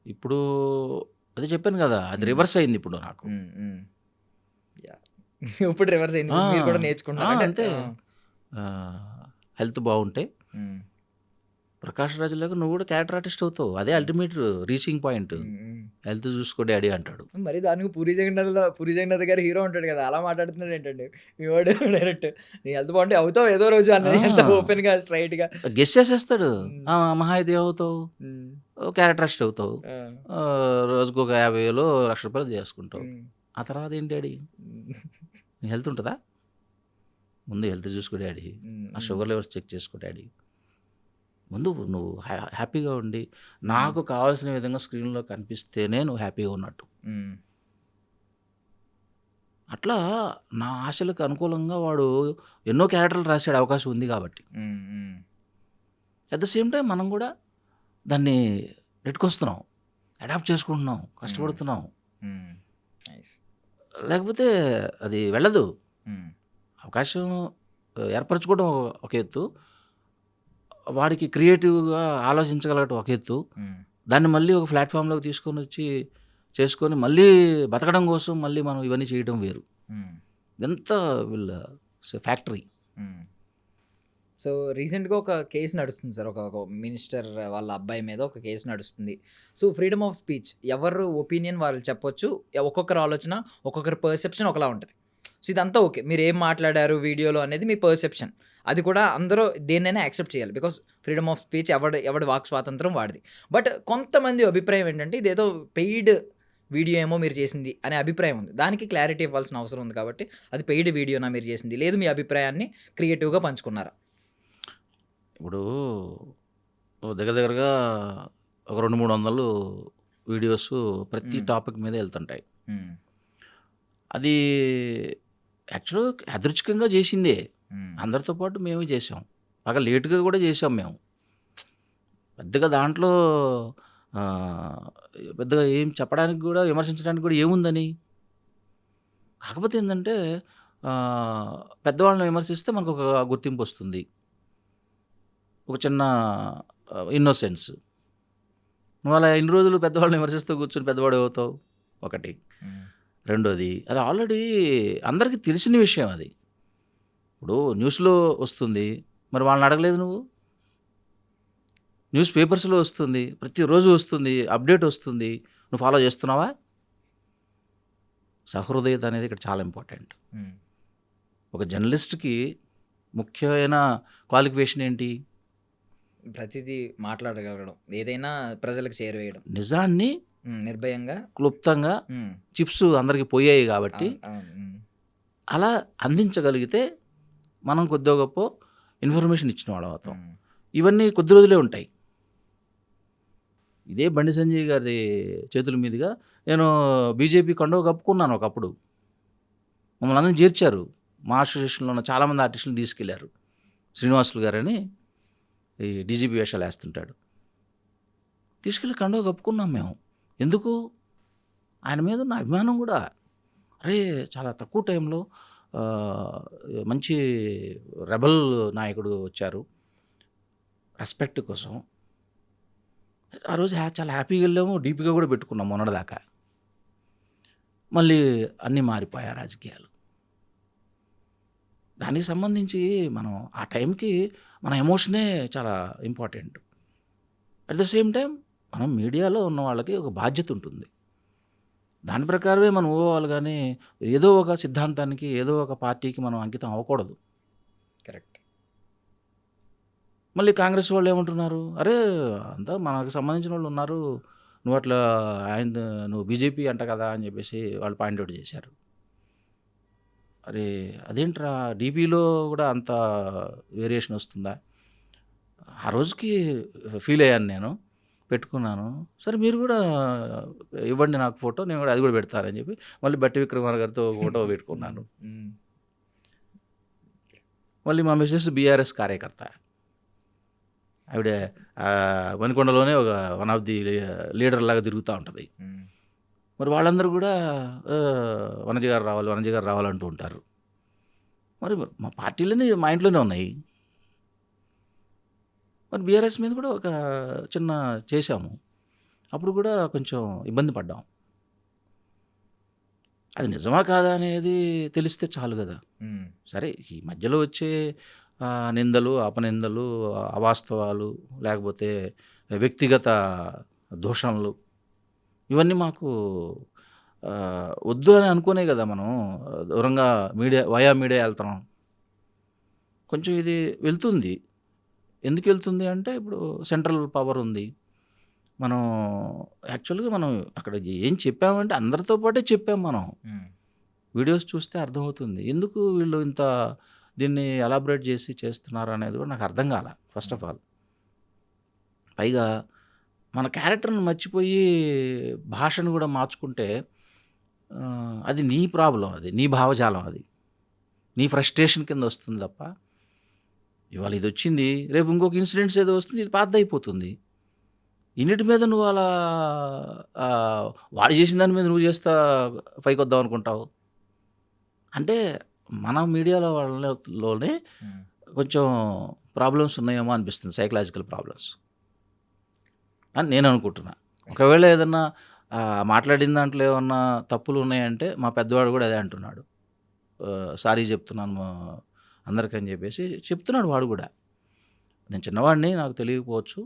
ఇప్పుడు అదే చెప్పాను కదా, అది రివర్స్ అయింది ఇప్పుడు నాకు. ఇప్పుడు రివర్స్ అయింది, మీరు కూడా నేర్చుకుంటారు. అంతే. హెల్త్ బాగుంటే ప్రకాష్ రాజ్ లాగా నువ్వు కూడా క్యారెక్టర్ ఆర్టిస్ట్ అవుతావు. అదే అల్టిమేట్ రీచింగ్ పాయింట్. హెల్త్ చూసుకో డాడీ అంటాడు. మరి దానికి పూరి జగన్నాథ్ గారు హీరో ఉంటాడు కదా, అలా మాట్లాడుతున్నాడు ఏంటండి మీ వాడు డైరెక్ట్. నీ హెల్త్ బాగుంటే అవుతావు ఏదో రోజు అన్నది, ఎంత ఓపెన్ గా స్ట్రైట్ గా గెస్ చేసేస్తాడు. మహా అయితే అవుతావు, క్యారెక్టర్ ఆర్టిస్ట్ అవుతావు, రోజుకు ఒక 50,000 1,00,000 రూపాయలు చేసుకుంటావు. ఆ తర్వాత ఏంటి డాడీ, నీ హెల్త్ ఉంటుందా? ముందు హెల్త్ చూసుకో డాడీ, ఆ షుగర్ లెవెల్స్ చెక్ చేసుకో డాడీ. ముందు నువ్వు హ్యాపీగా ఉండి నాకు కావాల్సిన విధంగా స్క్రీన్లో కనిపిస్తేనే నువ్వు హ్యాపీగా ఉన్నట్టు. అట్లా నా ఆశలకు అనుకూలంగా వాడు ఎన్నో క్యారెక్టర్లు రాసాడు, అవకాశం ఉంది కాబట్టి. అట్ ద సేమ్ టైం మనం కూడా దాన్ని నెట్టుకొస్తున్నాం, అడాప్ట్ చేసుకుంటున్నాం, కష్టపడుతున్నాం. లేకపోతే అది వెళ్ళదు. అవకాశం ఏర్పరచుకోవడం ఒక ఎత్తు, వాడికి క్రియేటివ్గా ఆలోచించగలగటం ఒక ఎత్తు, దాన్ని మళ్ళీ ఒక ప్లాట్ఫామ్లోకి తీసుకొని వచ్చి చేసుకొని మళ్ళీ బతకడం కోసం మళ్ళీ మనం ఇవన్నీ చేయడం వేరు. ఎంత వీళ్ళ ఫ్యాక్టరీ. సో రీసెంట్గా ఒక కేసు నడుస్తుంది సార్, ఒక మినిస్టర్ వాళ్ళ అబ్బాయి మీద ఒక కేసు నడుస్తుంది. సో ఫ్రీడమ్ ఆఫ్ స్పీచ్, ఎవరు ఒపీనియన్ వాళ్ళు చెప్పొచ్చు, ఒక్కొక్కరు ఆలోచన ఒక్కొక్కరి పర్సెప్షన్ ఒకలా ఉంటుంది. సో ఇదంతా ఓకే, మీరు ఏం మాట్లాడారు వీడియోలో అనేది మీ పర్సెప్షన్, అది కూడా అందరూ దేన్నైనా యాక్సెప్ట్ చేయాలి, బికాస్ ఫ్రీడమ్ ఆఫ్ స్పీచ్, ఎవడి వాక్ స్వాతంత్రం వాడిది. బట్ కొంతమంది అభిప్రాయం ఏంటంటే ఇదేదో పెయిడ్ వీడియో ఏమో మీరు చేసింది అనే అభిప్రాయం ఉంది. దానికి క్లారిటీ ఇవ్వాల్సిన అవసరం ఉంది. కాబట్టి అది పెయిడ్ వీడియోనా మీరు చేసింది, లేదు మీ అభిప్రాయాన్ని క్రియేటివ్గా పంచుకున్నారా? ఇప్పుడు దగ్గరగా ఒక 200-300 వీడియోస్ ప్రతి టాపిక్ మీద వెళ్తుంటాయి. అది యాక్చువల్గా యాదృచ్ఛికంగా చేసిందే, అందరితో పాటు మేము చేసాం, బాగా లేటుగా కూడా చేసాం మేము. పెద్దగా దాంట్లో పెద్దగా ఏం చెప్పడానికి కూడా విమర్శించడానికి కూడా ఏముందని. కాకపోతే ఏంటంటే పెద్దవాళ్ళని విమర్శిస్తే మనకు ఒక గుర్తింపు వస్తుంది, ఒక చిన్న ఇన్నోసెన్స్. నువ్వు అలా ఇన్ని రోజులు పెద్దవాళ్ళని విమర్శిస్తూ కూర్చొని పెద్దవాడు అవుతావు ఒకటి. రెండోది, అది ఆల్రెడీ అందరికీ తెలిసిన విషయం. అది ఇప్పుడు న్యూస్లో వస్తుంది, మరి వాళ్ళని అడగలేదు నువ్వు. న్యూస్ పేపర్స్లో వస్తుంది, ప్రతిరోజు వస్తుంది, అప్డేట్ వస్తుంది, నువ్వు ఫాలో చేస్తున్నావా? సహృదయత అనేది ఇక్కడ చాలా ఇంపార్టెంట్. ఒక జర్నలిస్ట్కి ముఖ్యమైన క్వాలిఫికేషన్ ఏంటి? ప్రతిదీ మాట్లాడగలగడం, ఏదైనా ప్రజలకు చేరవేయడం, నిజాన్ని నిర్భయంగా క్లుప్తంగా చిప్స్ అందరికి పోయాయి కాబట్టి అలా అందించగలిగితే మనం కొద్దిగా గొప్ప ఇన్ఫర్మేషన్ ఇచ్చిన వాడు అవుతాం. ఇవన్నీ కొద్ది రోజులే ఉంటాయి. ఇదే బండి సంజయ్ గారి చేతుల మీదుగా నేను బీజేపీ కండువ కప్పుకున్నాను ఒకప్పుడు. మమ్మల్ని అందరినీ చేర్చారు. మా అసోసియేషన్లో ఉన్న చాలామంది ఆర్టిస్టులను తీసుకెళ్లారు. శ్రీనివాసులు గారని ఈ డీజీపీ వేషాలు వేస్తుంటాడు. తీసుకెళ్ళి కండువ కప్పుకున్నాం మేము. ఎందుకు? ఆయన మీద ఉన్న అభిమానం కూడా. అరే చాలా తక్కువ టైంలో మంచి రెబల్ నాయకుడు వచ్చారు రెస్పెక్ట్ కోసం. ఆ రోజు చాలా హ్యాపీగా వెళ్ళాము. డీపీగా కూడా పెట్టుకున్నాం మొన్నటిదాకా. మళ్ళీ అన్నీ మారిపోయాయి రాజకీయాలు. దానికి సంబంధించి మనం ఆ టైంకి మన ఎమోషనే చాలా important. At the same time మనం మీడియాలో ఉన్న వాళ్ళకి ఒక బాధ్యత ఉంటుంది. దాని ప్రకారమే మనం ఊహవాలి, కానీ ఏదో ఒక సిద్ధాంతానికి ఏదో ఒక పార్టీకి మనం అంకితం అవ్వకూడదు. కరెక్ట్. మళ్ళీ కాంగ్రెస్ వాళ్ళు ఏమంటున్నారు, అరే అంతా మనకు సంబంధించిన వాళ్ళు ఉన్నారు, నువ్వు అట్లా నువ్వు బీజేపీ అంట కదా అని చెప్పేసి వాళ్ళు పాయింట్అవుట్ చేశారు. అరే అదేంట్రా, డీపీలో కూడా అంత వేరియేషన్ వస్తుందా? ఆ రోజుకి ఫీల్ అయ్యాను నేను, పెట్టుకున్నాను. సరే మీరు కూడా ఇవ్వండి నాకు ఫోటో, నేను కూడా అది కూడా పెడతానని చెప్పి మళ్ళీ బట్టి విక్రమార్ గారితో ఫోటో పెట్టుకున్నాను. మళ్ళీ మా మిస్సెస్ బీఆర్ఎస్ కార్యకర్త, ఆవిడ వనికొండలోనే ఒక వన్ ఆఫ్ ది లీడర్ లాగా తిరుగుతూ ఉంటుంది. మరి వాళ్ళందరూ కూడా వనజ గారు రావాలి, వనజ గారు రావాలంటూ ఉంటారు. మరి మా పార్టీలోనే మా ఇంట్లోనే ఉన్నాయి. మరి బీఆర్ఎస్ మీద కూడా ఒక చిన్న చేశాము. అప్పుడు కూడా కొంచెం ఇబ్బంది పడ్డాం. అది నిజమా కాదా అనేది తెలిస్తే చాలు కదా. సరే ఈ మధ్యలో వచ్చే నిందలు, అపనిందలు, అవాస్తవాలు, లేకపోతే వ్యక్తిగత దూషణలు, ఇవన్నీ మాకు వద్దు అని అనుకునే కదా మనం దూరంగా వయా మీడియా వెళ్తున్నాం. కొంచెం ఇది వెళ్తుంది. ఎందుకు వెళ్తుంది అంటే, ఇప్పుడు సెంట్రల్ పవర్ ఉంది. మనం యాక్చువల్గా మనం అక్కడ ఏం చెప్పామంటే అందరితో పాటే చెప్పాం. మనం వీడియోస్ చూస్తే అర్థమవుతుంది ఎందుకు వీళ్ళు ఇంత దీన్ని ఎలాబరేట్ చేసి చేస్తున్నారు అనేది కూడా నాకు అర్థం కాల. ఫస్ట్ ఆఫ్ ఆల్, పైగా మన క్యారెక్టర్ని మర్చిపోయి భాషను కూడా మార్చుకుంటే అది నీ ప్రాబ్లం, అది నీ భావజాలం, అది నీ ఫ్రస్ట్రేషన్ కింద వస్తుంది తప్ప, ఇవాళ ఇది వచ్చింది రేపు ఇంకొక ఇన్సిడెంట్స్ ఏదో వస్తుంది, ఇది పాత అయిపోతుంది. ఇన్నిటి మీద నువ్వు అలా వాడు చేసిన దాని మీద నువ్వు చేస్తా పైకి వద్దాం అనుకుంటావు అంటే మన మీడియాలో వాళ్ళలోనే కొంచెం ప్రాబ్లమ్స్ ఉన్నాయేమో అనిపిస్తుంది, సైకలాజికల్ ప్రాబ్లమ్స్ అని నేను అనుకుంటున్నా. ఒకవేళ ఏదన్నా మాట్లాడిన దాంట్లో ఏమన్నా తప్పులు ఉన్నాయంటే మా పెద్దవాడు కూడా అదే అంటున్నాడు, సారీ చెప్తున్నాను అందరికని చెప్పేసి చెప్తున్నాడు వాడు కూడా. నేను చిన్నవాడిని, నాకు తెలియకపోవచ్చు.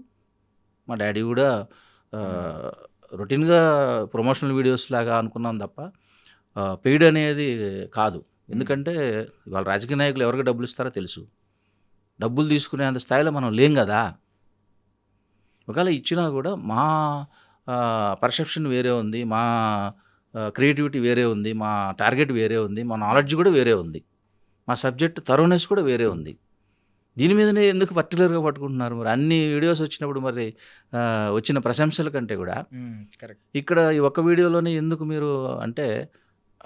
మా డాడీ కూడా రొటీన్గా ప్రమోషనల్ వీడియోస్ లాగా అనుకున్నాం తప్ప పెయిడ్ అనేది కాదు. ఎందుకంటే వాళ్ళ రాజకీయ నాయకులు ఎవరికి డబ్బులు ఇస్తారో తెలుసు. డబ్బులు తీసుకునే అంత స్థాయిలో మనం లేం కదా. ఒకవేళ ఇచ్చినా కూడా మా పర్సెప్షన్ వేరే ఉంది, మా క్రియేటివిటీ వేరే ఉంది, మా టార్గెట్ వేరే ఉంది, మా నాలెడ్జ్ కూడా వేరే ఉంది, మా సబ్జెక్ట్ థరోనెస్ కూడా వేరే ఉంది. దీని మీదనే ఎందుకు పర్టికులర్గా పట్టుకుంటున్నారు? మరి అన్ని వీడియోస్ వచ్చినప్పుడు మరి వచ్చిన ప్రశంసల కంటే కూడా ఇక్కడ ఈ ఒక్క వీడియోలోనే ఎందుకు మీరు అంటే,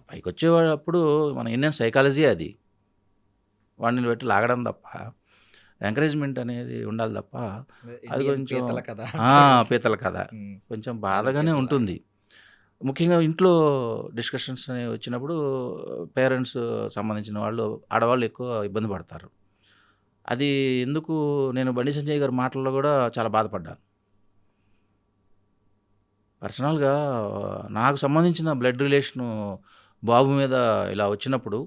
పైకి వచ్చేటప్పుడు మన ఇండియన్ సైకాలజీ అది, వాడిని పెట్టి లాగడం తప్ప ఎంకరేజ్మెంట్ అనేది ఉండాలి తప్ప అది కొంచెం పీతల కథ కొంచెం బాధగానే ఉంటుంది. ముఖ్యంగా ఇంట్లో డిస్కషన్స్ అనేవి వచ్చినప్పుడు పేరెంట్స్ సంబంధించిన వాళ్ళు, ఆడవాళ్ళు ఎక్కువ ఇబ్బంది పడతారు. అది ఎందుకు నేను బండి సంజయ్ గారి మాటల్లో కూడా చాలా బాధపడ్డాను. పర్సనల్గా నాకు సంబంధించిన బ్లడ్ రిలేషను బాబు మీద ఇలా వచ్చినప్పుడు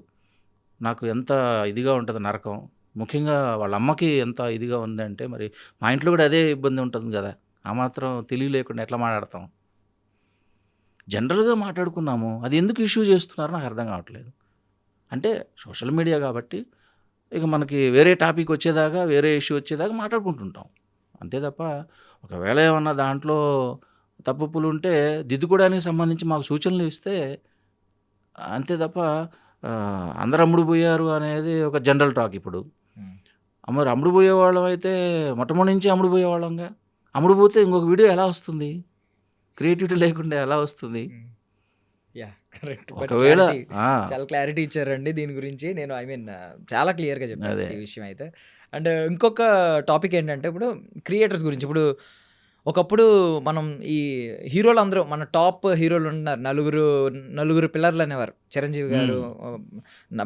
నాకు ఎంత ఇదిగా ఉంటుంది నరకం. ముఖ్యంగా వాళ్ళ అమ్మకి ఎంత ఇదిగా ఉందంటే, మరి మా ఇంట్లో కూడా అదే ఇబ్బంది ఉంటుంది కదా. ఆ మాత్రం తెలివి లేకుండా ఎట్లా మాట్లాడతాం? జనరల్గా మాట్లాడుకున్నాము, అది ఎందుకు ఇష్యూ చేస్తున్నారో నాకు అర్థం కావట్లేదు. అంటే సోషల్ మీడియా కాబట్టి ఇక మనకి వేరే టాపిక్ వచ్చేదాకా, వేరే ఇష్యూ వచ్చేదాకా మాట్లాడుకుంటుంటాం అంతే తప్ప, ఒకవేళ ఏమన్నా దాంట్లో తప్పులు ఉంటే దిద్దుకోవడానికి సంబంధించి మాకు సూచనలు ఇస్తే అంతే తప్ప అందరు అమ్ముడు పోయారు అనేది ఒక జనరల్ టాక్ ఇప్పుడు. మరి అమ్ముడు పోయేవాళ్ళం అయితే మొట్టమొదటి నుంచి అమ్ముడు పోయేవాళ్ళంగా. అమ్ముడు పోతే ఇంకొక వీడియో ఎలా వస్తుంది? క్రియేటివిటీ లేకుండా ఎలా వస్తుంది? Yeah correct. ఒకవేళ చాలా క్లారిటీ ఇచ్చారండి దీని గురించి. నేను చాలా క్లియర్గా చెప్పాను అదే. ఈ విషయం అయితే. అండ్ ఇంకొక టాపిక్ ఏంటంటే ఇప్పుడు క్రియేటర్స్ గురించి. ఇప్పుడు ఒకప్పుడు మనం ఈ హీరోలు అందరూ మన టాప్ హీరోలు ఉన్నారు, నలుగురు పిల్లర్లు అనేవారు. చిరంజీవి గారు,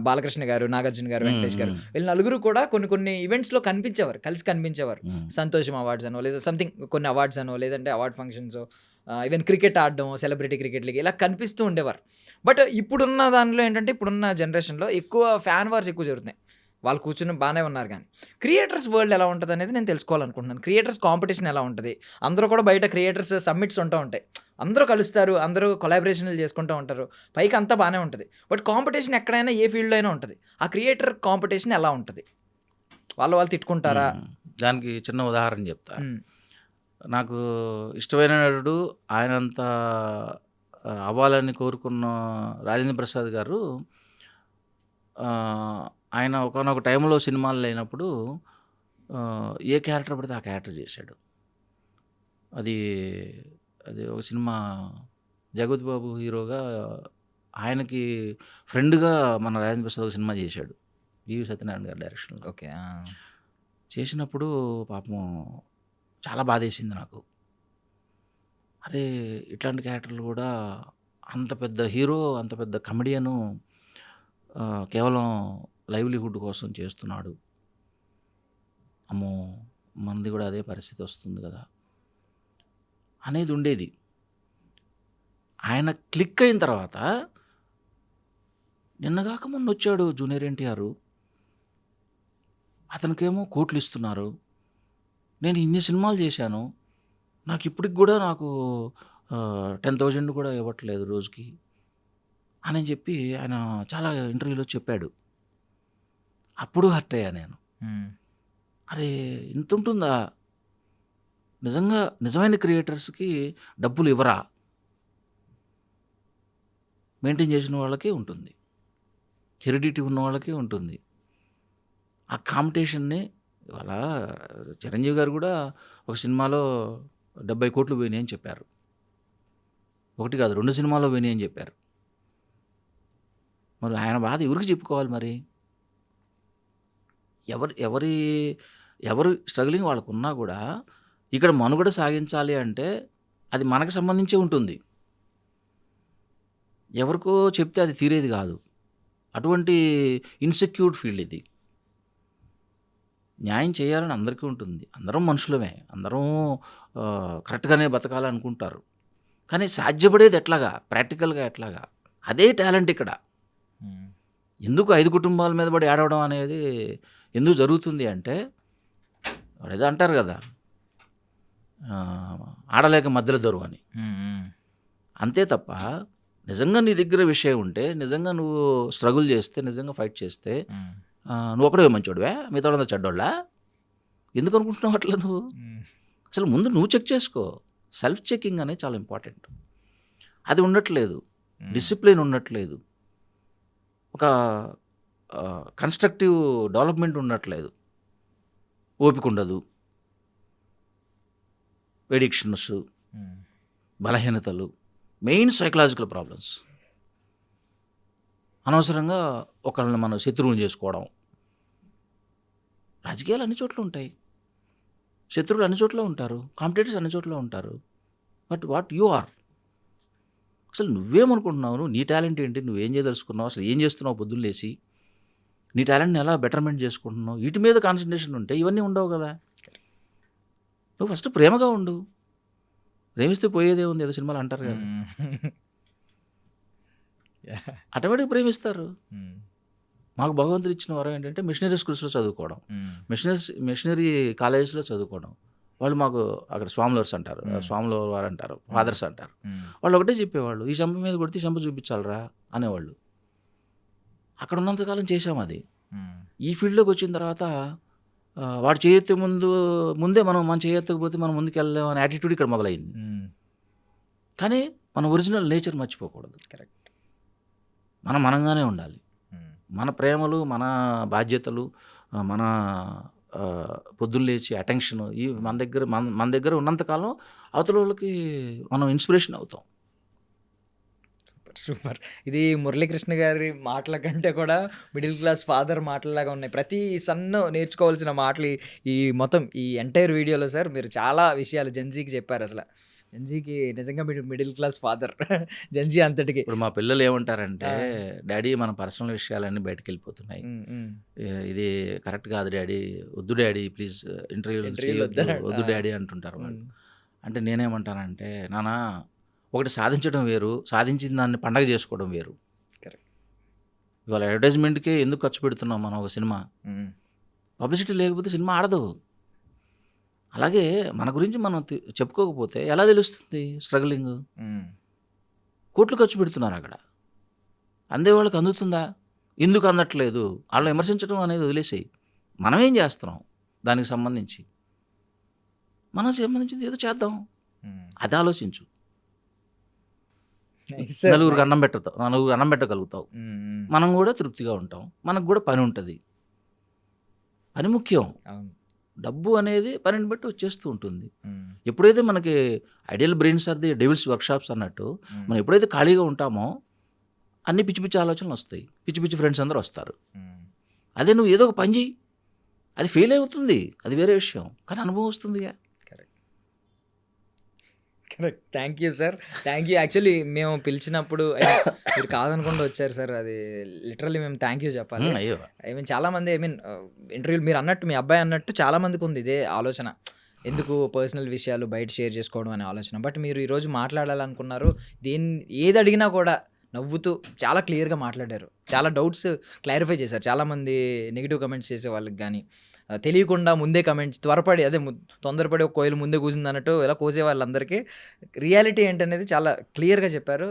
బాలకృష్ణ గారు, నాగార్జున గారు, వెంకటేష్ గారు, వీళ్ళు నలుగురు కూడా కొన్ని ఈవెంట్స్లో కనిపించేవారు, కలిసి కనిపించేవారు. సంతోషం అవార్డ్స్ అనో లేదా సంథింగ్ కొన్ని అవార్డ్స్ అనో లేదంటే అవార్డ్ ఫంక్షన్స్, ఈవెన్ క్రికెట్ ఆడడం, సెలబ్రిటీ క్రికెట్ లీగ్ ఇలా కనిపిస్తూ ఉండేవారు. బట్ ఇప్పుడున్న దానిలో ఏంటంటే ఇప్పుడున్న జనరేషన్లో ఎక్కువ ఫ్యాన్ వార్స్ ఎక్కువ జరుగుతున్నాయి. వాళ్ళు కూర్చుని బాగానే ఉన్నారు కానీ క్రియేటర్స్ వరల్డ్ ఎలా ఉంటుంది అనేది నేను తెలుసుకోవాలనుకుంటున్నాను. క్రియేటర్స్ కాంపిటీషన్ ఎలా ఉంటుంది? అందరూ కూడా బయట క్రియేటర్స్ సమ్మిట్స్ ఉంటూ ఉంటాయి, అందరూ కలుస్తారు, అందరూ కొలాబరేషన్లు చేసుకుంటూ ఉంటారు, పైకి అంతా బాగానే ఉంటుంది. బట్ కాంపిటీషన్ ఎక్కడైనా ఏ ఫీల్డ్లో అయినా ఉంటుంది. ఆ క్రియేటర్ కాంపిటీషన్ ఎలా ఉంటుంది? వాళ్ళు తిట్టుకుంటారా? దానికి చిన్న ఉదాహరణ చెప్తా. నాకు ఇష్టమైన నటుడు, ఆయనంత అవ్వాలని కోరుకున్న రాజేంద్ర ప్రసాద్ గారు ఆయన ఒకనొక టైంలో సినిమాలు లేనప్పుడు ఏ క్యారెక్టర్ పడితే ఆ క్యారెక్టర్ చేశాడు. అది ఒక సినిమా జగపతి బాబు హీరోగా ఆయనకి ఫ్రెండ్గా మన రాజేంద్ర ప్రసాద్ ఒక సినిమా చేశాడు, వివి సత్యనారాయణ గారి డైరెక్షన్లో. ఓకే. చేసినప్పుడు పాపం చాలా బాధేసింది నాకు. అరే ఇట్లాంటి క్యారెక్టర్లు కూడా అంత పెద్ద హీరో, అంత పెద్ద కమెడియను కేవలం లైవ్లీహుడ్ కోసం చేస్తున్నాడు. అమ్మో మనది కూడా అదే పరిస్థితి వస్తుంది కదా అనేది ఉండేది. ఆయన క్లిక్ అయిన తర్వాత నిన్నగాక మొన్న వచ్చాడు జూనియర్ ఎన్టీఆర్, అతనికేమో కోట్లు ఇస్తున్నారు. నేను ఇన్ని సినిమాలు చేశాను, నాకు ఇప్పటికి కూడా నాకు 10,000 కూడా ఇవ్వట్లేదు రోజుకి అని చెప్పి ఆయన చాలా ఇంటర్వ్యూలో చెప్పాడు. అప్పుడు హర్ట్ అయ్యా నేను. అరే ఇంత ఉంటుందా? నిజమైన క్రియేటర్స్కి డబ్బులు ఇవ్వరా? మెయింటైన్ చేసిన వాళ్ళకి ఉంటుంది, హెరిడిటీ ఉన్న వాళ్ళకి ఉంటుంది. ఆ కాంపిటీషన్ని ఇవాళ చిరంజీవి గారు కూడా ఒక సినిమాలో 70 కోట్లు పోయినాయి అని చెప్పారు. ఒకటి కాదు 2 సినిమాల్లో పోయినాయి అని చెప్పారు. మరి ఆయన బాధ ఎవరికి చెప్పుకోవాలి? మరి ఎవరు స్ట్రగ్లింగ్ వాళ్ళకు ఉన్నా కూడా ఇక్కడ మనుగడ సాగించాలి అంటే అది మనకు సంబంధించే ఉంటుంది. ఎవరికో చెప్తే అది తీరేది కాదు. అటువంటి ఇన్సెక్యూర్డ్ ఫీల్డ్ ఇది. న్యాయం చేయాలని అందరికీ ఉంటుంది, అందరం మనుషులమే, అందరం కరెక్ట్గానే బతకాలనుకుంటారు. కానీ సాధ్యపడేది ఎట్లాగా, ప్రాక్టికల్గా ఎట్లాగా? అదే టాలెంట్ ఇక్కడ. ఎందుకు 5 కుటుంబాల మీద పడి ఆడవడం అనేది ఎందుకు జరుగుతుంది అంటే, వాడు ఏదో అంటారు కదా, ఆడలేక మధ్యలో దొరువు అని. అంతే తప్ప నిజంగా నీ దగ్గర విషయం ఉంటే, నిజంగా నువ్వు స్ట్రగుల్ చేస్తే, నిజంగా ఫైట్ చేస్తే, నువ్వు ఒకడే మంచోడువే, మిగతా వాళ్ళంతా చెడ్డోళ్ళా? ఎందుకు అనుకుంటున్నావు అట్లా? నువ్వు అసలు ముందు నువ్వు చెక్ చేసుకో. సెల్ఫ్ చెకింగ్ అనేది చాలా ఇంపార్టెంట్. అది ఉండట్లేదు, డిసిప్లిన్ ఉండట్లేదు, ఒక కన్స్ట్రక్టివ్ డెవలప్మెంట్ ఉండట్లేదు, ఓపిక ఉండదు, ఎడిక్షన్స్, బలహీనతలు, మెయిన్ సైకలాజికల్ ప్రాబ్లమ్స్. అనవసరంగా ఒకళ్ళని మనం శత్రువుని చేసుకోవడం. రాజకీయాలు అన్ని చోట్ల ఉంటాయి, శత్రువులు అన్ని చోట్ల ఉంటారు, కాంపిటేటర్స్ అన్ని చోట్ల ఉంటారు. బట్ వాట్ యు ఆర్, అసలు నువ్వేమనుకుంటున్నావు? నువ్వు నీ టాలెంట్ ఏంటి? నువ్వేం చేయదలుచుకున్నావు? అసలు ఏం చేస్తున్నావు పొద్దున్న లేచి? నీ టాలెంట్ని ఎలా బెటర్మెంట్ చేసుకుంటున్నావు? వీటి మీద కాన్సన్ట్రేషన్ ఉంటే ఇవన్నీ ఉండవు కదా. నువ్వు ఫస్ట్ ప్రేమగా ఉండు. ప్రేమిస్తే పోయేదే ఉంది, ఏదో సినిమాలు అంటారు కదా. ఆటోమేటిక్గా ప్రేమిస్తారు. మాకు భగవంతుడు ఇచ్చిన వరం ఏంటంటే మిషనరీ స్కూల్స్లో చదువుకోవడం, మిషనరీ కాలేజెస్లో చదువుకోవడం. వాళ్ళు మాకు అక్కడ స్వాములర్స్ అంటారు, స్వాముల వారు అంటారు, ఫాదర్స్ అంటారు. వాళ్ళు ఒకటే చెప్పేవాళ్ళు, ఈ చెంప మీద కొడితే చెంప చూపించాలరా అనేవాళ్ళు. అక్కడ ఉన్నంతకాలం చేసాం అది. ఈ ఫీల్డ్లోకి వచ్చిన తర్వాత వాడు చేయెత్తే ముందే మనం చేయెత్తకపోతే మనం ముందుకు వెళ్ళలేము అనే యాటిట్యూడ్ ఇక్కడ మొదలైంది. కానీ మన ఒరిజినల్ నేచర్ మర్చిపోకూడదు. కరెక్ట్. మనంగానే ఉండాలి. మన ప్రేమలు, మన బాధ్యతలు, మన పొద్దున్న లేచి అటెన్షన్ ఈ మన దగ్గర ఉన్నంతకాలం అవతల వాళ్ళకి మనం ఇన్స్పిరేషన్ అవుతాం. సూపర్. ఇది మురళీకృష్ణ గారి మాటల కంటే కూడా మిడిల్ క్లాస్ ఫాదర్ మాటలలాగా ఉన్నాయి. ప్రతి సన్ను నేర్చుకోవాల్సిన మాటలు ఈ మొత్తం ఈ ఎంటైర్ వీడియోలో సార్ మీరు చాలా విషయాలు జెన్జీకి చెప్పారు. అసలు జెన్జీకి నిజంగా మీరు మిడిల్ క్లాస్ ఫాదర్ జెన్జీ అంతటికి. ఇప్పుడు మా పిల్లలు ఏమంటారంటే, డాడీ మన పర్సనల్ విషయాలన్నీ బయటకు వెళ్ళిపోతున్నాయి, ఇది కరెక్ట్ కాదు డాడీ, వద్దు డాడీ ప్లీజ్ ఇంటర్వ్యూలు వద్దు డాడీ అంటుంటారు వాళ్ళు. అంటే నేనేమంటానంటే, నానా ఒకటి సాధించడం వేరు, సాధించిన దాన్ని పండగ చేసుకోవడం వేరు. కరెక్ట్. ఇవాళ అడ్వర్టైజ్మెంట్కే ఎందుకు ఖర్చు పెడుతున్నాం మనం ఒక సినిమా? పబ్లిసిటీ లేకపోతే సినిమా ఆడదు. అలాగే మన గురించి మనం చెప్పుకోకపోతే ఎలా తెలుస్తుంది స్ట్రగ్లింగ్? కోట్లు ఖర్చు పెడుతున్నారు అక్కడ, అందే వాళ్ళకి అందుతుందా? ఎందుకు అందట్లేదు? వాళ్ళు విమర్శించడం అనేది వదిలేసేయి. మనం ఏం చేస్తున్నాం దానికి సంబంధించి? మనం సంబంధించింది ఏదో చేద్దాం, అది ఆలోచించు. నలుగురికి అన్నం పెట్టగలుగుతావు, మనం కూడా తృప్తిగా ఉంటాం, మనకు కూడా పని ఉంటుంది. పని ముఖ్యం. డబ్బు అనేది పనిని బట్టి వచ్చేస్తూ ఉంటుంది. ఎప్పుడైతే మనకి ideal brains are the devil's workshops అన్నట్టు, మనం ఎప్పుడైతే ఖాళీగా ఉంటామో అన్ని పిచ్చి పిచ్చి ఆలోచనలు వస్తాయి, పిచ్చి పిచ్చి ఫ్రెండ్స్ అందరూ వస్తారు. అదే నువ్వు ఏదో ఒక పని చేయి, అది ఫెయిల్ అవుతుంది, అది వేరే విషయం, కానీ అనుభవం వస్తుంది. Correct. Thank you sir, thank you. Actually మేము పిలిచినప్పుడు మీరు కాదనుకుండా వచ్చారు సార్, అది లిటరల్లీ మేము థ్యాంక్ యూ చెప్పాలి. ఐ మీన్ చాలామంది ఇంటర్వ్యూలు మీరు అన్నట్టు, మీ అబ్బాయి అన్నట్టు చాలామందికి ఉంది ఇదే ఆలోచన, ఎందుకు పర్సనల్ విషయాలు బయట షేర్ చేసుకోవడం అనే ఆలోచన. బట్ మీరు ఈరోజు మాట్లాడాలనుకున్నారు, ఏది అడిగినా కూడా నవ్వుతూ చాలా క్లియర్గా మాట్లాడారు, చాలా డౌట్స్ క్లారిఫై చేశారు. చాలామంది నెగిటివ్ కమెంట్స్ చేసే వాళ్ళకి కానీ, తెలియకుండా ముందే కమెంట్స్ త్వరపడి తొందరపడి ఒక కోయిలు ముందే కూసింది అన్నట్టు ఇలా కోసే వాళ్ళందరికీ రియాలిటీ ఏంటనేది చాలా క్లియర్గా చెప్పారు,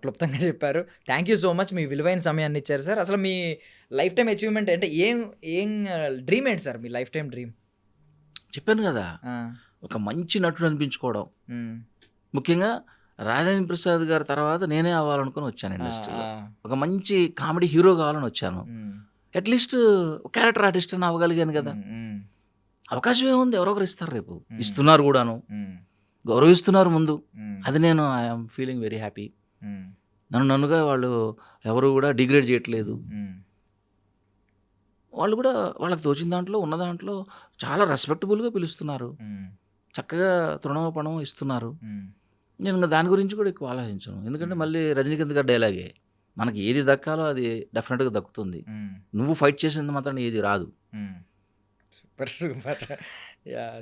క్లుప్తంగా చెప్పారు. థ్యాంక్ యూ సో మచ్, మీ విలువైన సమయాన్ని ఇచ్చారు సార్. అసలు మీ లైఫ్ టైం అచీవ్మెంట్ అంటే ఏం డ్రీమ్ ఏంటి సార్? మీ లైఫ్ టైం డ్రీమ్ చెప్పాను కదా, ఒక మంచి నటుడు అనిపించుకోవడం. ముఖ్యంగా రాజేంద్ర ప్రసాద్ గారి తర్వాత నేనే అవ్వాలనుకుని వచ్చాను ఇండస్ట్రీలో. ఒక మంచి కామెడీ హీరో కావాలని వచ్చాను. అట్లీస్ట్ క్యారెక్టర్ ఆర్టిస్ట్ అని అవ్వగలిగాను కదా. అవకాశం ఏముంది, ఎవరొకరు ఇస్తారు, రేపు ఇస్తున్నారు కూడాను, గౌరవిస్తున్నారు ముందు. అది నేను ఐఎమ్ ఫీలింగ్ వెరీ హ్యాపీ. నన్నుగా వాళ్ళు ఎవరు కూడా డిగ్రేడ్ చేయట్లేదు. వాళ్ళు కూడా వాళ్ళకి తోచిన దాంట్లో ఉన్న దాంట్లో చాలా రెస్పెక్టబుల్గా పిలుస్తున్నారు, చక్కగా తృణోపణం ఇస్తున్నారు. నేను ఇంకా దాని గురించి కూడా ఎక్కువ ఆలోచించను, ఎందుకంటే మళ్ళీ రజనీకాంత్ గారి డైలాగే, మనకి ఏది దక్కాలో అది డెఫినెట్గా దక్కుతుంది, నువ్వు ఫైట్ చేసేంత మాత్రం ఏది రాదు. Super super.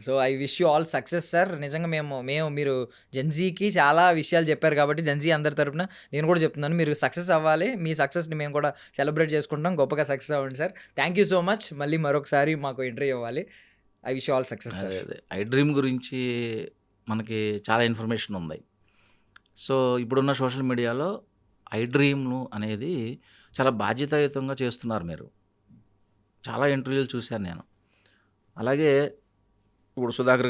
So I wish you all success sir. నిజంగా మీరు జెన్జీకి చాలా విషయాలు చెప్పారు కాబట్టి జెన్జీ అందరి తరపున నేను కూడా చెప్తున్నాను, మీరు సక్సెస్ అవ్వాలి, మీ సక్సెస్ని మేము కూడా సెలబ్రేట్ చేసుకుంటాం, గొప్పగా సక్సెస్ అవ్వండి sir. Thank you so much. మళ్ళీ మరొకసారి మాకు ఇంటర్వ్యూ ఇవ్వాలి. I wish you all success sir. I dream గురించి మనకి చాలా ఇన్ఫర్మేషన్ ఉంది. సో ఇప్పుడున్న సోషల్ మీడియాలో ఐ డ్రీమ్ను అనేది చాలా బాధ్యతాయుతంగా చేస్తున్నారు మీరు. చాలా ఇంటర్వ్యూలు చూశాను నేను. అలాగే ఇప్పుడు సుధాకర్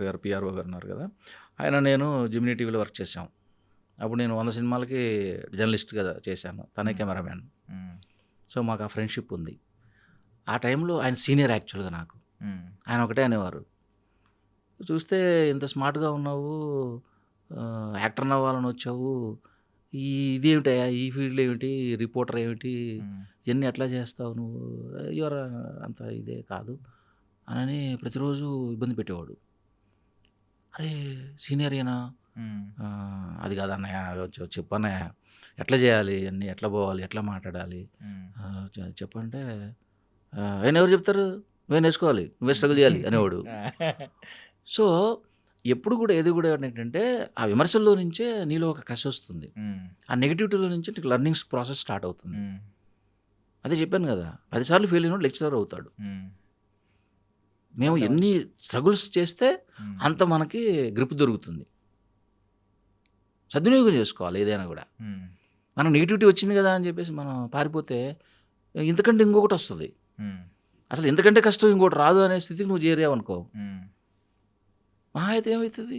గారు పిఆర్ఓ గారు ఉన్నారు కదా, నేను జెమినీ టీవీలో వర్క్ చేశాం. అప్పుడు నేను 100 సినిమాలకి జర్నలిస్ట్గా చేశాను, తనే కెమెరామ్యాన్. సో మాకు ఆ ఫ్రెండ్షిప్ ఉంది. ఆ టైంలో ఆయన సీనియర్ యాక్చువల్గా నాకు. ఆయన ఒకటే అనేవారు, చూస్తే ఇంత స్మార్ట్గా ఉన్నావు, యాక్టర్ అవ్వాలని వచ్చావు, ఇదేమిటయా ఈ ఫీల్డ్ ఏమిటి, రిపోర్టర్ ఏమిటి, ఇవన్నీ ఎట్లా చేస్తావు నువ్వు, ఎవరు అంత ఇదే కాదు అని ప్రతిరోజు ఇబ్బంది పెట్టేవాడు. అరే సీనియర్ అయినా అది కాదన్నయ్య, చెప్పన్నయ్య ఎట్లా చేయాలి, అన్నీ ఎట్లా పోవాలి, ఎట్లా మాట్లాడాలి చెప్పంటే, ఆయన ఎవరు చెప్తారు, నువ్వే నేర్చుకోవాలి, నువ్వే స్ట్రగుల్ చేయాలి అనేవాడు. సో ఎప్పుడు కూడా ఏది కూడా ఏంటంటే ఆ విమర్శల్లో నుంచే నీలో ఒక కసి వస్తుంది, ఆ నెగిటివిటీలో నుంచి నీకు లర్నింగ్స్ ప్రాసెస్ స్టార్ట్ అవుతుంది. అదే చెప్పాను కదా, 10 సార్లు ఫెయిల్ అయిన లెక్చరర్ అవుతాడు. మేము ఎన్ని స్ట్రగుల్స్ చేస్తే అంత మనకి గ్రిప్ దొరుకుతుంది. సద్వినియోగం చేసుకోవాలి ఏదైనా కూడా. మనం నెగిటివిటీ వచ్చింది కదా అని చెప్పేసి మనం పారిపోతే ఇంతకంటే ఇంకొకటి వస్తుంది, అసలు ఇంతకంటే కష్టం ఇంకోటి రాదు అనే స్థితికి నువ్వు చేరావు అనుకో, మహా అయితే ఏమవుతుంది,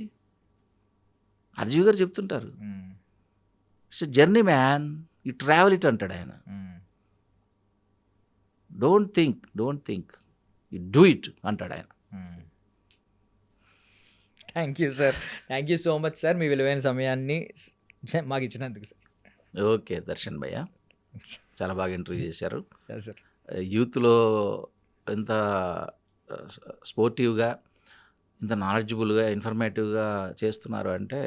అర్జీవి గారు చెప్తుంటారు, it's journey man, you travel it అంటాడు ఆయన. Don't think you do it అంటాడు ఆయన. Thank you sir, thank you so much sir, మీ విలువైన సమయాన్ని మాకు ఇచ్చినందుకు సార్. ఓకే దర్శన్ భయ్య, చాలా బాగా ఇంటర్వ్యూ చేశారు. సార్ యూత్లో ఎంత స్పోర్టివ్గా, ఇంత నాలెడ్జబుల్గా, ఇన్ఫర్మేటివ్గా చేస్తున్నారు అంటే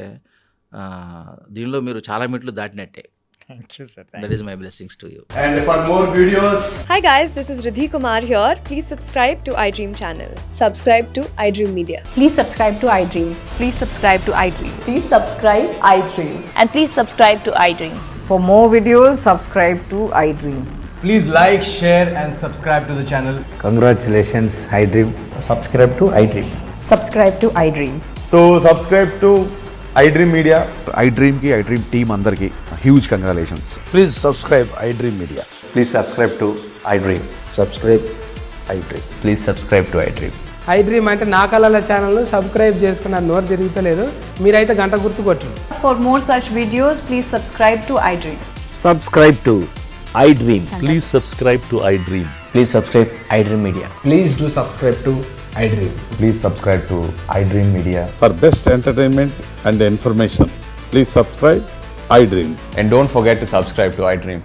దీనిలో మీరు చాలా మెట్లు దాటినట్టే. Thank you sir. That is my blessings to you. And for more videos, Hi guys, this is Riddhi Kumar here. Please subscribe to iDream channel. Subscribe to iDream Media. Please subscribe to iDream. Please subscribe to iDream. Please subscribe iDream. And please subscribe to iDream. For more videos, subscribe to iDream. please like, share and subscribe to the channel. Congratulations, iDream. Subscribe to iDream. Subscribe to iDream. So subscribe to iDream Media. iDreamకి iDream టీమ్ అందరికీ huge congratulations. Please subscribe iDream Media. Please subscribe to iDream. Subscribe iDream. Please subscribe to iDream. iDream అంటే నా కళల ఛానల్ను సబ్స్క్రైబ్ చేసుకున్న నోరు తిరుగుతలేదు, మీరైతే గంట గుర్తు కొట్టండి. For more such videos, please subscribe to iDream. Subscribe to iDream. Please subscribe to iDream. Please subscribe iDream Media. Please do subscribe to iDream. Please subscribe to iDream media. For best entertainment and information, please subscribe iDream. And don't forget to subscribe to iDream.